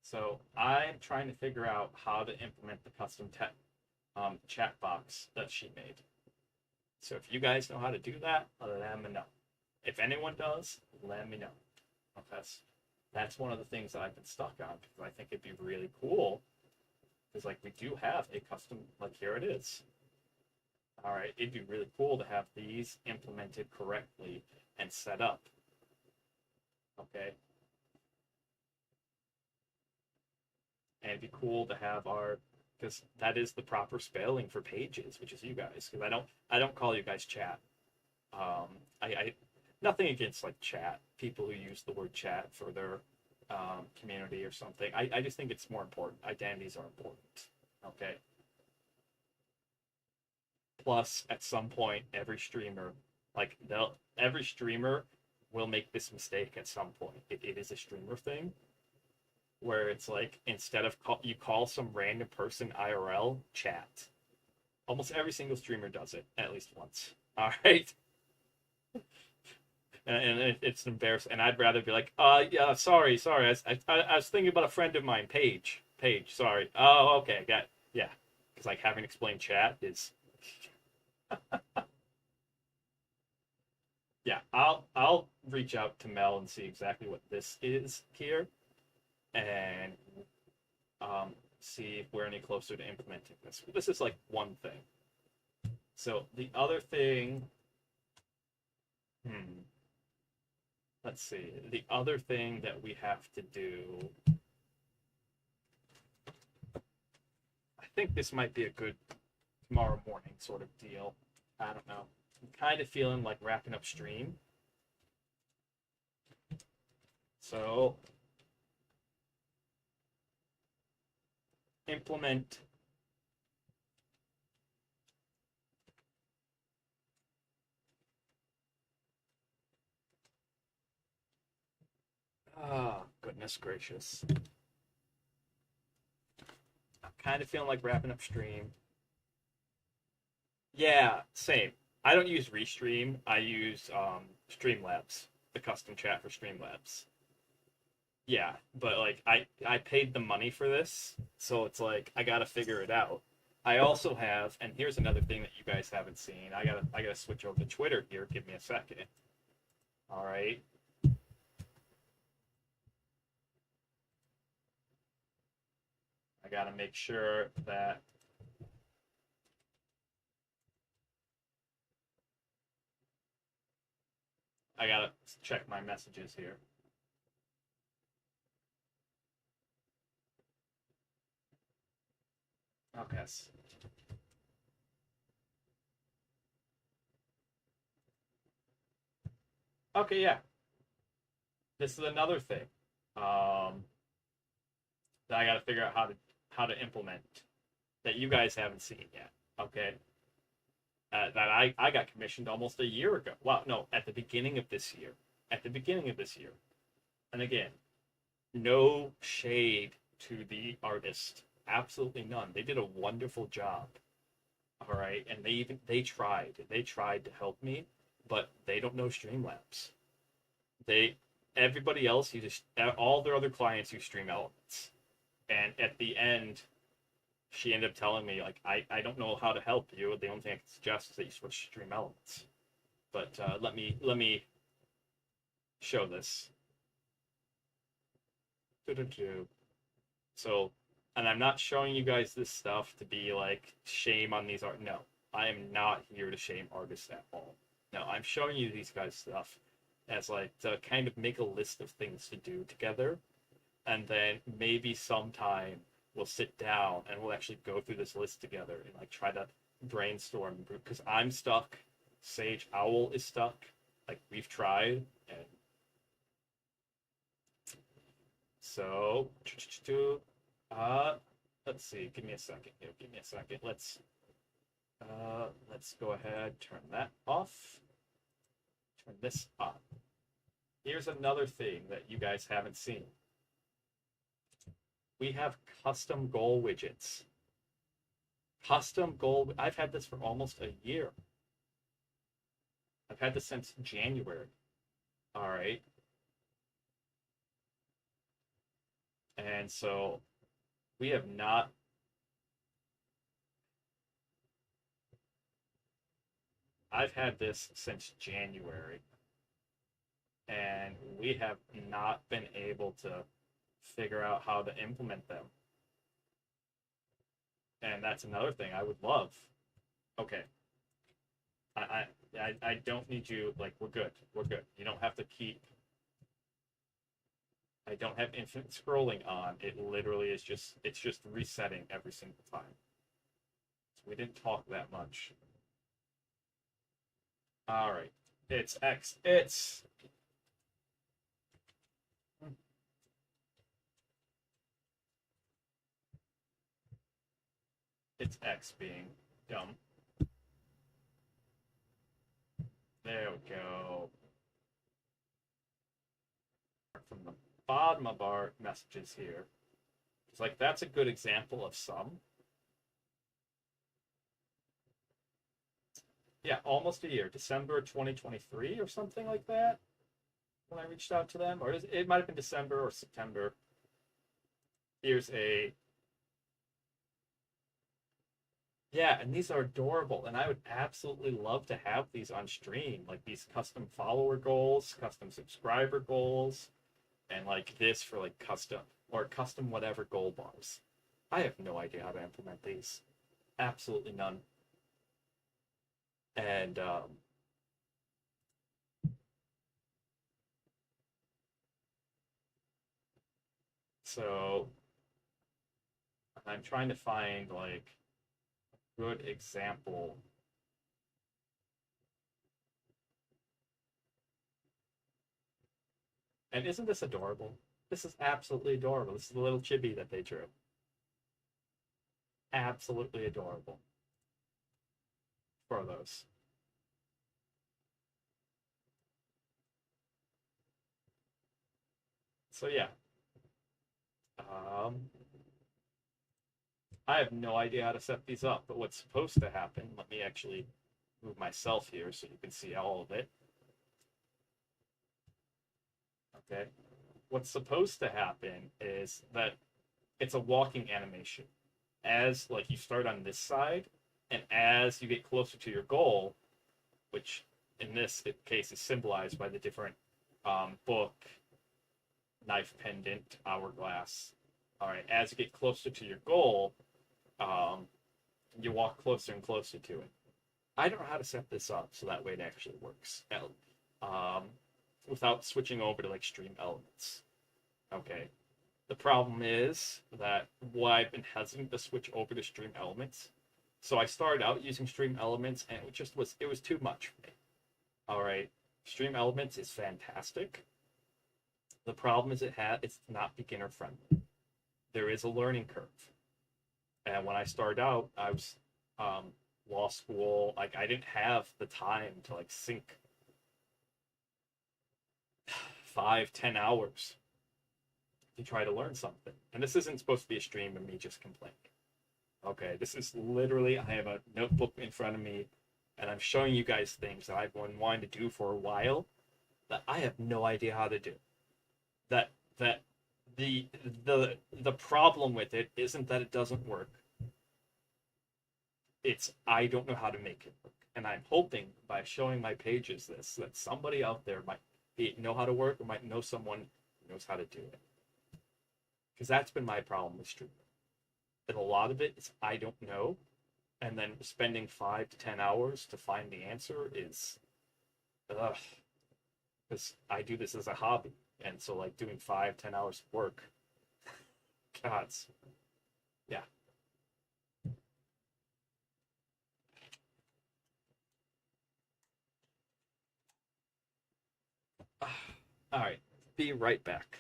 So I'm trying to figure out how to implement the custom chat box that she made. So if you guys know how to do that, let me know. If anyone does, let me know. That's one of the things that I've been stuck on, because I think it'd be really cool. Because like we do have a custom, like here it is. All right, it'd be really cool to have these implemented correctly and set up. Okay. And it'd be cool to have because that is the proper spelling for pages, which is you guys. Because I don't call you guys chat. I nothing against like chat, people who use the word chat for their community or something. I just think it's more important. Identities are important. Okay. Plus, at some point, every streamer will make this mistake at some point. It is a streamer thing, where it's like, instead of you call some random person IRL, chat. Almost every single streamer does it at least once. All right. And it's embarrassing. And I'd rather be like, yeah, sorry. I was thinking about a friend of mine, Paige, sorry. Oh, okay, got it. Yeah. Because like having to explain chat is yeah, I'll reach out to Mel and see exactly what this is here, and see if we're any closer to implementing this. This is like one thing. So the other thing, let's see. The other thing that we have to do, I think this might be a good tomorrow morning sort of deal. I don't know. I'm kind of feeling like wrapping up stream. So implement goodness gracious. I'm kind of feeling like wrapping up stream. Yeah, same. I don't use Restream. I use Streamlabs, the custom chat for Streamlabs. Yeah, but like I paid the money for this, so it's like I gotta figure it out. I also have, and here's another thing that you guys haven't seen. I gotta switch over to Twitter here. Give me a second. All right. I gotta make sure that I gotta check my messages here. Okay. Okay, yeah. This is another thing. that I got to figure out how to implement that you guys haven't seen yet. Okay. That I got commissioned almost a year ago. Well, no, at the beginning of this year. At the beginning of this year. And again, no shade to the artist. Absolutely none. They did a wonderful job. All right, and they tried to help me, but they don't know Streamlabs. Everybody else all their other clients use Stream Elements, and at the end, she ended up telling me like I don't know how to help you. The only thing I can suggest is that you switch to Stream Elements. But let me show this. So, and I'm not showing you guys this stuff to be like shame on these art. No, I am not here to shame artists at all. No, I'm showing you these guys stuff as like to kind of make a list of things to do together, and then maybe sometime we'll sit down and we'll actually go through this list together and like try to brainstorm, because I'm stuck. Sage Owl is stuck. Like we've tried, and so let's see. Give me a second. Give me a second. Let's go ahead. Turn that off. Turn this on. Here's another thing that you guys haven't seen. We have custom goal widgets. Custom goal. I've had this for almost a year. I've had this since January. All right. And so we have not. I've had this since January, and we have not been able to figure out how to implement them. And that's another thing I would love. Okay. I don't need you, like, we're good. We're good. You don't have to keep. I don't have infinite scrolling on. It literally is it's just resetting every single time. So we didn't talk that much. All right. It's X. It's X being dumb. There we go. From the bottom of our messages here. It's like that's a good example of some. Yeah, almost a year. December 2023 or something like that when I reached out to them. Or it might have been December or September. Here's a... Yeah, and these are adorable, and I would absolutely love to have these on stream, like these custom follower goals, custom subscriber goals, and like this for like custom whatever goal bars. I have no idea how to implement these. Absolutely none. And so I'm trying to find like a good example. And isn't this adorable? This is absolutely adorable. This is the little chibi that they drew. Absolutely adorable. For those. So yeah. I have no idea how to set these up, but what's supposed to happen, let me actually move myself here so you can see all of it. Okay. What's supposed to happen is that it's a walking animation. As like you start on this side, and as you get closer to your goal, which in this case is symbolized by the different book, knife pendant, hourglass. All right, as you get closer to your goal, you walk closer and closer to it. I don't know how to set this up so that way it actually works. Without switching over to like Stream Elements. Okay. The problem is that I've been hesitant to switch over to Stream Elements. So I started out using Stream Elements, and it was too much for me. All right, Stream Elements is fantastic. The problem is it's not beginner friendly. there is a learning curve. And when I started out, I was law school. Like, I didn't have the time to like sink 5-10 hours to try to learn something. And this isn't supposed to be a stream of me just complaining. Okay, this is literally, I have a notebook in front of me, and I'm showing you guys things that I've been wanting to do for a while that I have no idea how to do. That the problem with it isn't that it doesn't work. It's I don't know how to make it work. And I'm hoping by showing my pages this, that somebody out there might know how to work, or might know someone who knows how to do it. Because that's been my problem with streaming. And a lot of it is I don't know. And then spending 5 to 10 hours to find the answer is, because I do this as a hobby. And so like doing 5-10 hours of work, gods, yeah. All right, be right back.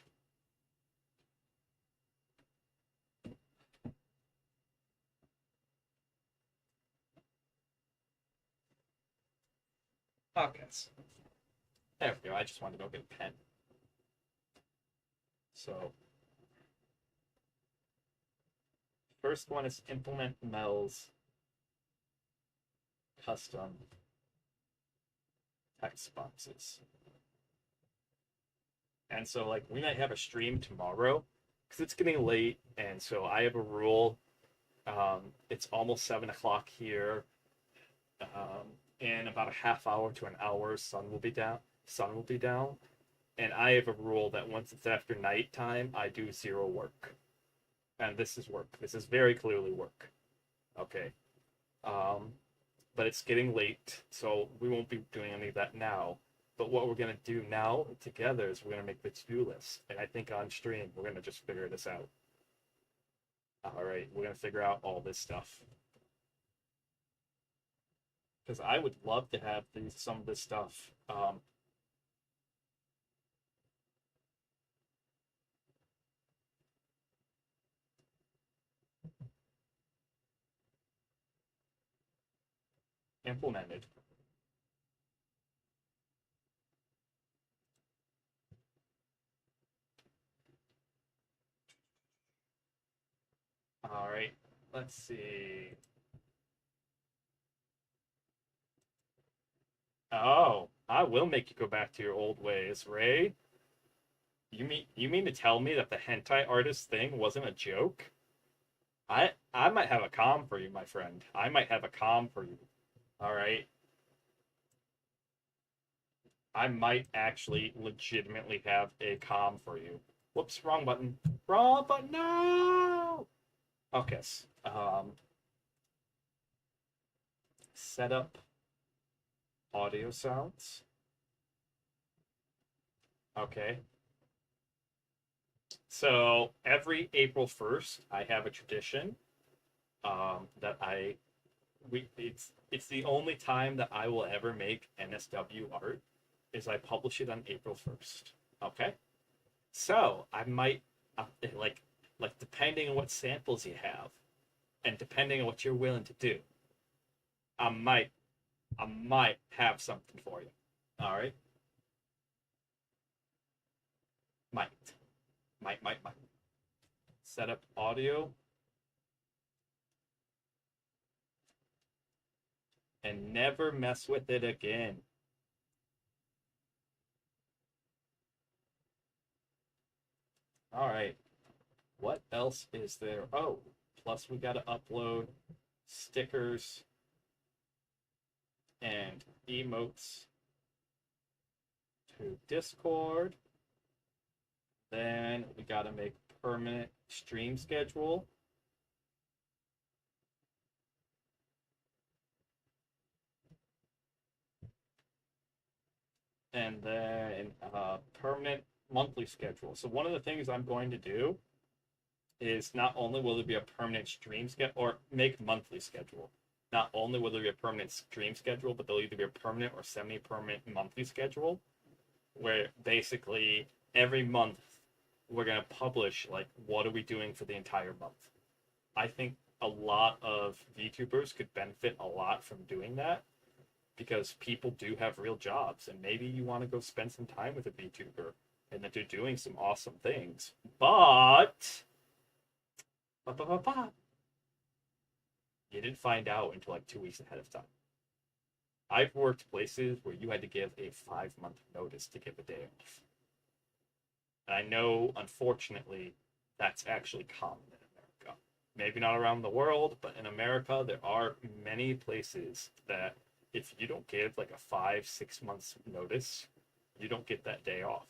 Okay. There we go. I just wanted to go get a pen. So, first one is implement Mel's custom text boxes. And so, like, we might have a stream tomorrow because it's getting late, and so I have a rule. It's almost 7 o'clock here. In about a half hour to an hour, sun will be down. And I have a rule that once it's after nighttime, I do 0 work. And this is work. This is very clearly work. Okay. But it's getting late, so we won't be doing any of that now. But what we're going to do now together is we're going to make the to-do list. And I think on stream, we're going to just figure this out. All right, we're going to figure out all this stuff. Because I would love to have some of this stuff. Implemented. All right, let's see. Oh, I will make you go back to your old ways, Ray. You mean to tell me that the hentai artist thing wasn't a joke? I might have a comm for you, my friend. I might have a comm for you. All right. I might actually legitimately have a comm for you. Whoops, wrong button. Wrong button. No. Okay. Set up audio sounds. Okay. So every April 1st, I have a tradition that it's the only time that I will ever make NSW art is I publish it on April 1st. Okay. So I might like depending on what samples you have, and depending on what you're willing to do, I might have something for you. All right. Might. Set up audio. And never mess with it again. All right. What else is there? Oh, plus we got to upload stickers and emotes to Discord. Then we got to make permanent stream schedule. And then permanent monthly schedule. So one of the things I'm going to do is not only will there be a permanent stream schedule, or make monthly schedule. Not only will there be a permanent stream schedule, but there'll either be a permanent or semi-permanent monthly schedule, where basically every month we're gonna publish like what are we doing for the entire month. I think a lot of VTubers could benefit a lot from doing that because people do have real jobs, and maybe you want to go spend some time with a VTuber and that they're doing some awesome things. But you didn't find out until like 2 weeks ahead of time. I've worked places where you had to give a 5-month notice to give a day off. And I know, unfortunately, that's actually common in America. Maybe not around the world, but in America, there are many places that if you don't give like a 5-6 months notice, you don't get that day off.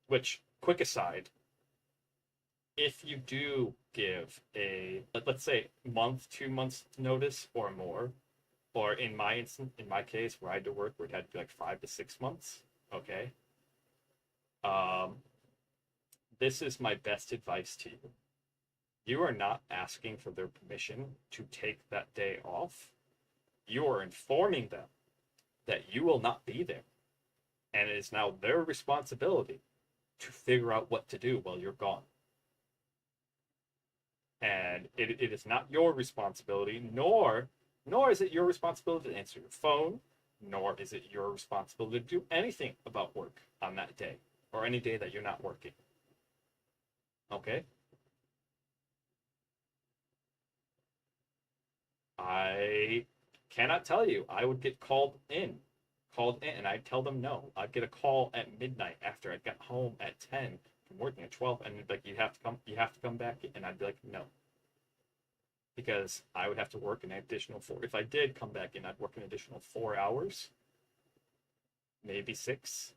Which, quick aside, if you do give a, let's say, month, 2 months notice or more, or in my case, where I had to work, where it had to be like 5 to 6 months, okay? This is my best advice to you. You are not asking for their permission to take that day off. You are informing them that you will not be there. And it is now their responsibility to figure out what to do while you're gone. And it is not your responsibility, nor is it your responsibility to answer your phone, nor is it your responsibility to do anything about work on that day, or any day that you're not working. Okay? I cannot tell you. I would get called in, and I'd tell them no. I'd get a call at midnight after I'd got home at 10 from working at 12, and they'd be like, you have to come back, and I'd be like, no. Because I would have to work an additional 4. If I did come back in, I'd work an additional 4 hours, maybe 6,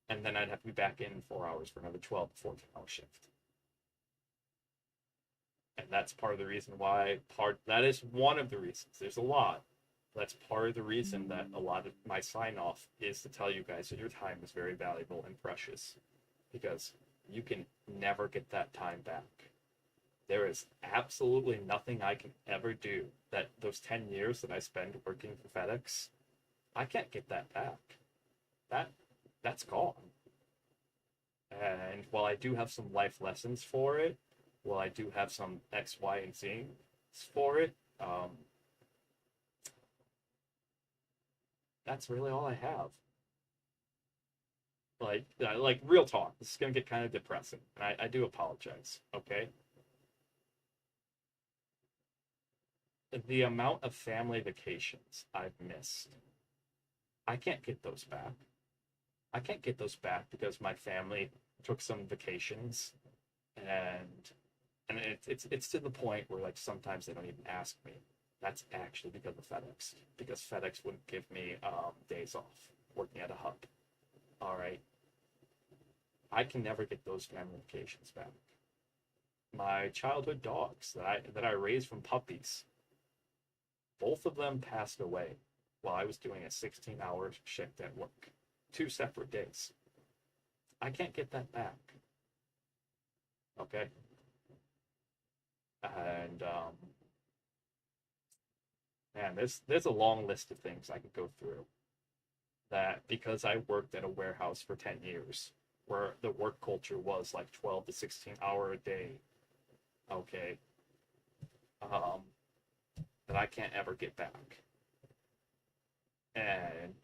and then I'd have to be back in 4 hours for another 12 to 14-hour shift. And that's part of the reason why, that is one of the reasons. There's a lot. That's part of the reason that a lot of my sign-off is to tell you guys that your time is very valuable and precious. Because you can never get that time back. There is absolutely nothing I can ever do that those 10 years that I spend working for FedEx, I can't get that back. That's gone. And while I do have some life lessons for it, while I do have some X, Y, and Z for it, that's really all I have. Like real talk. This is gonna get kind of depressing, and I do apologize. Okay. The amount of family vacations I've missed, I can't get those back. I can't get those back because my family took some vacations, and it's to the point where like sometimes they don't even ask me. That's actually because of FedEx, because FedEx wouldn't give me days off working at a hub. All right, I can never get those family vacations back. My childhood dogs that I raised from puppies, both of them passed away while I was doing a 16-hour shift at work. 2 separate days. I can't get that back. Okay? And, man, there's a long list of things I could go through. That because I worked at a warehouse for 10 years, where the work culture was like 12 to 16 hour a day. Okay? That I can't ever get back. And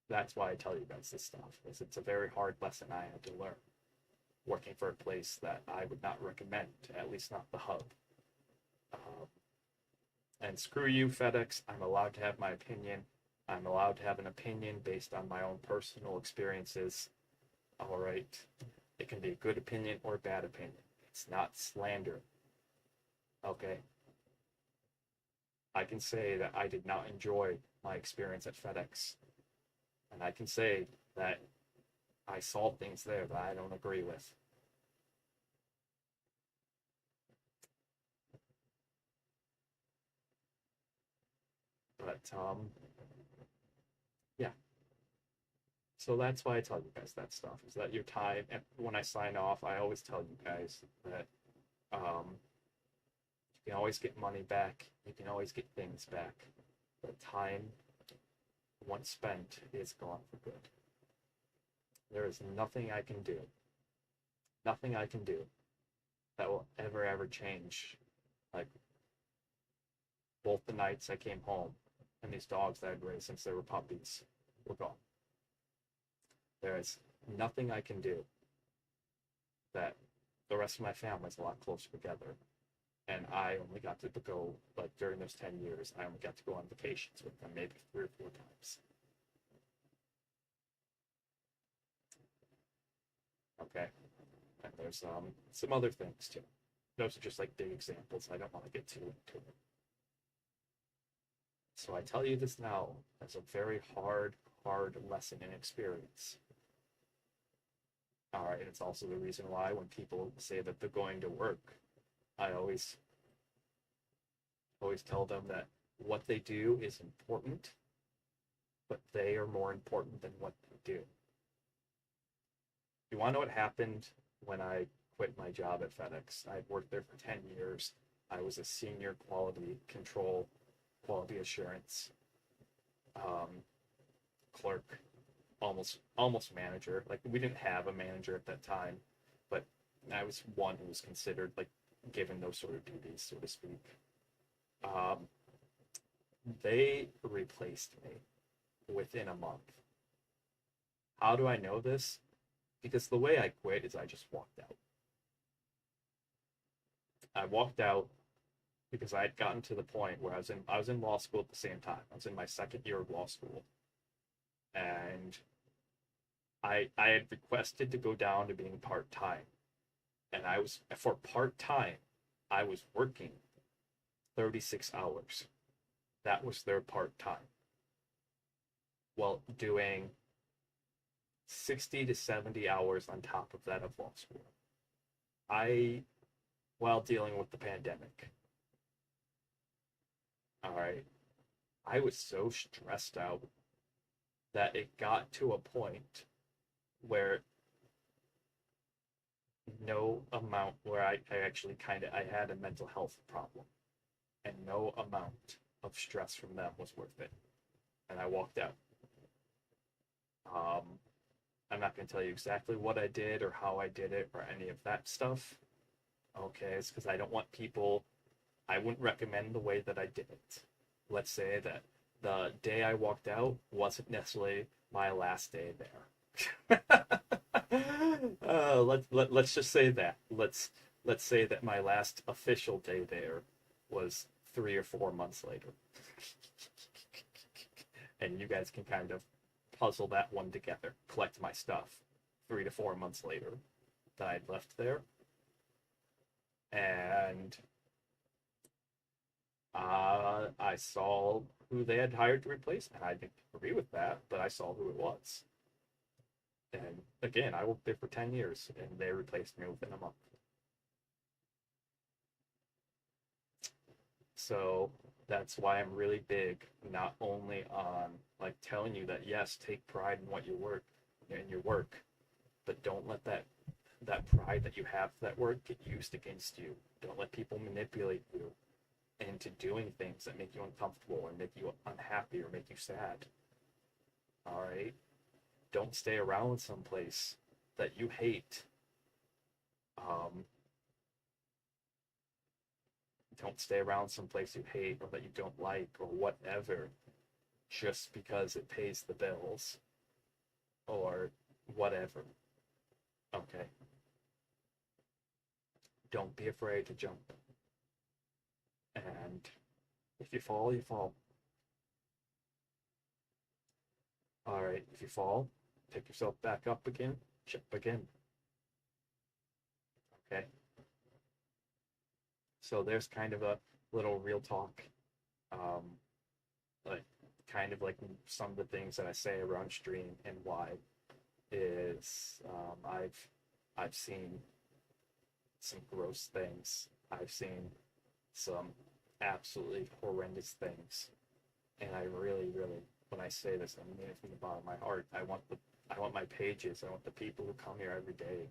that's why I tell you guys this stuff, is it's a very hard lesson I had to learn, working for a place that I would not recommend, at least not the hub. And screw you, FedEx. I'm allowed to have my opinion. I'm allowed to have an opinion based on my own personal experiences. All right. It can be a good opinion or a bad opinion. It's not slander. Okay. I can say that I did not enjoy my experience at FedEx. And I can say that I saw things there that I don't agree with. But, yeah. So that's why I tell you guys that stuff, is that your time, and when I sign off, I always tell you guys that, you can always get money back, you can always get things back, but time, once spent, is gone for good. There is nothing I can do. Nothing I can do that will ever change. Like, both the nights I came home and these dogs that I'd raised since they were puppies were gone. There is nothing I can do that the rest of my family's a lot closer together. And I only got to go, like, during those 10 years, I only got to go on vacations with them maybe 3 or 4 times. Okay? And there's some other things too. Those are just like big examples. I don't want to get too into it. So I tell you this now as a very hard lesson and experience. All right, it's also the reason why when people say that they're going to work, I always tell them that what they do is important, but they are more important than what they do. You want to know what happened when I quit my job at FedEx? I'd worked there for 10 years. I was a senior quality control, quality assurance clerk, almost manager. Like, we didn't have a manager at that time, but I was one who was considered, like, given those sort of duties, so to speak. They replaced me within a month. How do I know this? Because the way I quit is I just walked out. I walked out because I had gotten to the point where I was in law school at the same time. I was in my second year of law school. And I had requested to go down to being part-time. And for part-time, I was working 36 hours. That was their part-time. Well, doing 60 to 70 hours on top of that of law school. While dealing with the pandemic. All right. I was so stressed out that it got to a point where I actually I had a mental health problem, and no amount of stress from them was worth it. And I walked out. I'm not going to tell you exactly what I did or how I did it or any of that stuff. Okay, it's because I don't want people, I wouldn't recommend the way that I did it. Let's say that the day I walked out wasn't necessarily my last day there. Let's just say that. Let's say that my last official day there was 3 or 4 months later. And you guys can kind of puzzle that one together. Collect my stuff 3 to 4 months later that I'd left there. And I saw who they had hired to replace, and I didn't agree with that, but I saw who it was. And again, I worked there for 10 years, and they replaced me within a month. So that's why I'm really big, not only on like telling you that yes, take pride in your work, but don't let that pride that you have for that work get used against you. Don't let people manipulate you into doing things that make you uncomfortable or make you unhappy or make you sad. All right? Don't stay around someplace that you hate. Don't stay around someplace you hate or that you don't like or whatever just because it pays the bills or whatever. Okay? Don't be afraid to jump. And if you fall, you fall. All right, if you fall, pick yourself back up again, jump again. Okay? So there's kind of a little real talk, like kind of like some of the things that I say around stream and why is I've seen some gross things. I've seen some absolutely horrendous things, and I really, when I say this, I mean it from the bottom of my heart. I want my pages, I want the people who come here every day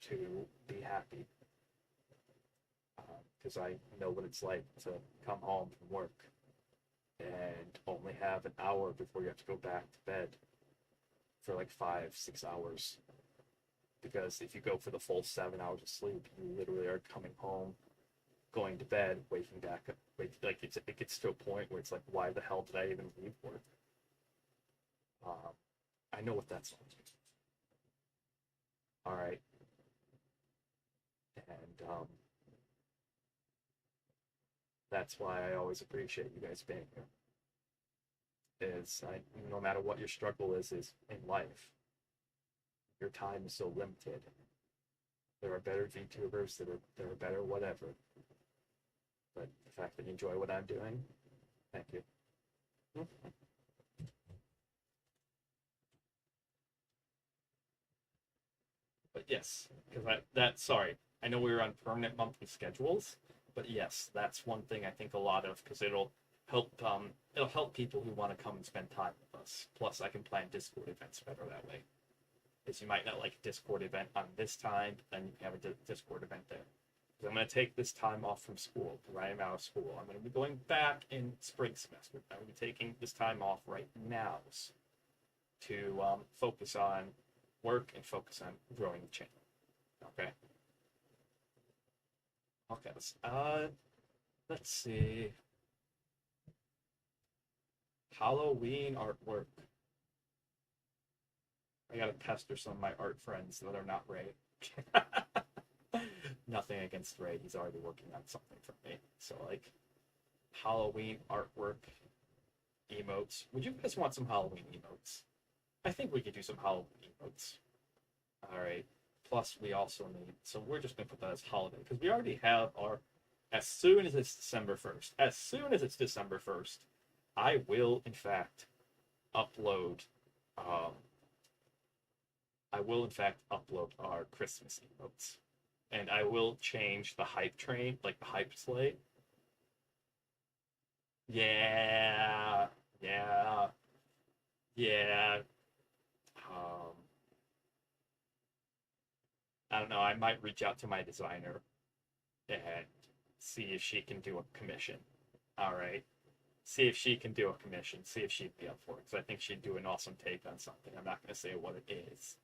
to be happy, because I know what it's like to come home from work and only have an hour before you have to go back to bed for like 5-6 hours. Because if you go for the full 7 hours of sleep, you literally are coming home, going to bed, waking back up. Like it gets to a point where it's like, why the hell did I even leave work? I know what that's like. All right, and that's why I always appreciate you guys being here. No matter what your struggle is in life, your time is so limited. There are better VTubers, there are better whatever. But the fact that you enjoy what I'm doing, thank you. But yes, because sorry, I know we were on permanent monthly schedules, but yes, that's one thing I think a lot of, because it'll help people who want to come and spend time with us. Plus, I can plan Discord events better that way. Because you might not like a Discord event on this time, but then you can have a Discord event there. Because I'm going to take this time off from school, because I am out of school. I'm going to be going back in spring semester. I'm going to be taking this time off right now to focus on work and focus on growing the channel. Okay. Okay. Let's see. Halloween artwork. I gotta pester some of my art friends that are not Ray. Nothing against Ray. He's already working on something for me. So, like, Halloween artwork, emotes. Would you guys want some Halloween emotes? I think we could do some Halloween emotes. Alright. Plus, we also need... So, we're just going to put that as holiday. Because we already have our... As soon as it's December 1st. As soon as it's December 1st, I will, in fact, upload... our Christmas emotes. And I will change the hype train, like the hype sleigh. Yeah. I don't know, I might reach out to my designer and see if she can do a commission. Alright. See if she can do a commission. See if she'd be up for it. Because I think she'd do an awesome take on something. I'm not going to say what it is.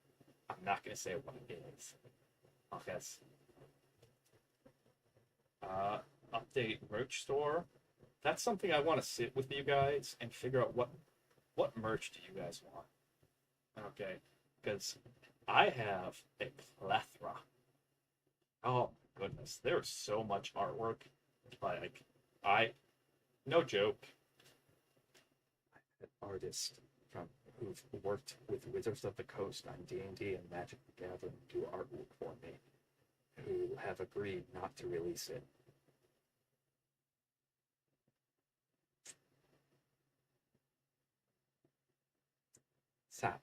Okay. Update merch store. That's something I want to sit with you guys and figure out what merch do you guys want. Okay. Because I have a plethora. Oh my goodness. There's so much artwork. Like, no joke. An artist who've worked with Wizards of the Coast on D&D and Magic the Gathering do artwork for me, who have agreed not to release it. So,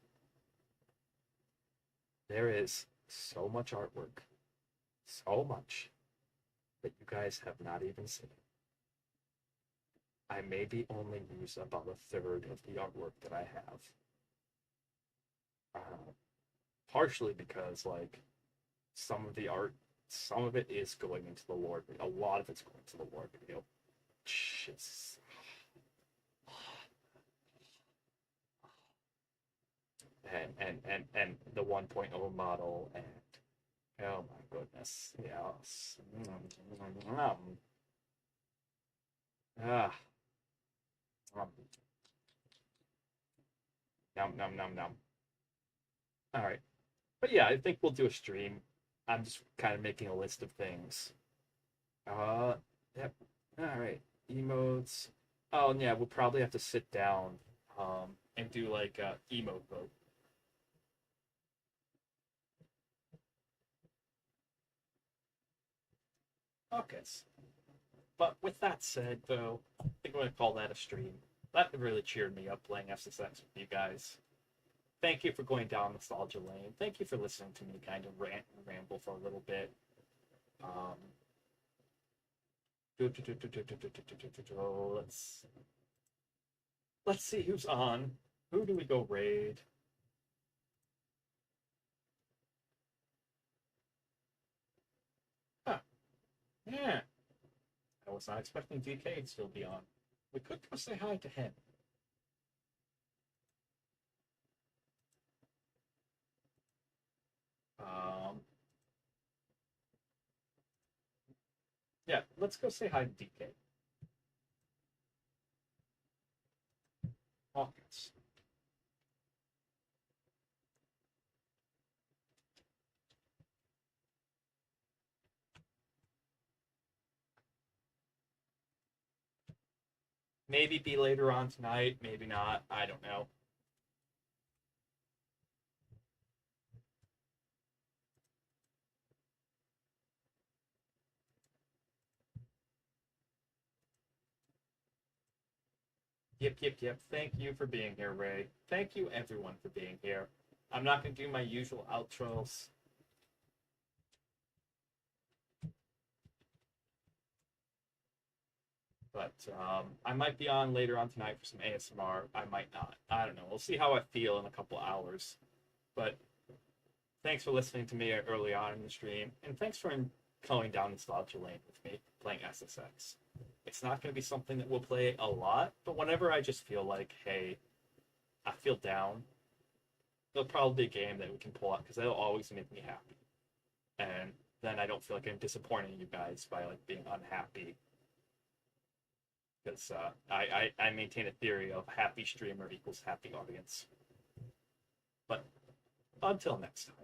there is so much artwork, so much, that you guys have not even seen. I maybe only use about a third of the artwork that I have. Partially because, like, some of it is going into the lore. A lot of it's going to the lore video. And the 1.0 model, and oh my goodness, yes. Num. All right. But yeah, I think we'll do a stream. I'm just kind of making a list of things. Yep. All right. Emotes. Oh, yeah, we'll probably have to sit down and do like emote vote. Okay. But with that said, though, I think I'm going to call that a stream. That really cheered me up playing FSX with you guys. Thank you for going down nostalgia lane. Thank you for listening to me kind of rant and ramble for a little bit. Let's see who's on. Who do we go raid? Huh. Yeah. I was not expecting DK to still be on. We could go say hi to him. Yeah, let's go say hi to DK. Hawkins. Maybe be later on tonight, maybe not. I don't know. Yep. Thank you for being here, Ray. Thank you, everyone, for being here. I'm not going to do my usual outros. But I might be on later on tonight for some ASMR. I might not. I don't know. We'll see how I feel in a couple hours. But thanks for listening to me early on in the stream. And thanks for going down Nostalgia Lane with me, playing SSX. It's not going to be something that we'll play a lot, but whenever I just feel like, hey, I feel down, it'll probably be a game that we can pull out because it'll always make me happy. And then I don't feel like I'm disappointing you guys by like being unhappy. Because I maintain a theory of happy streamer equals happy audience. But until next time.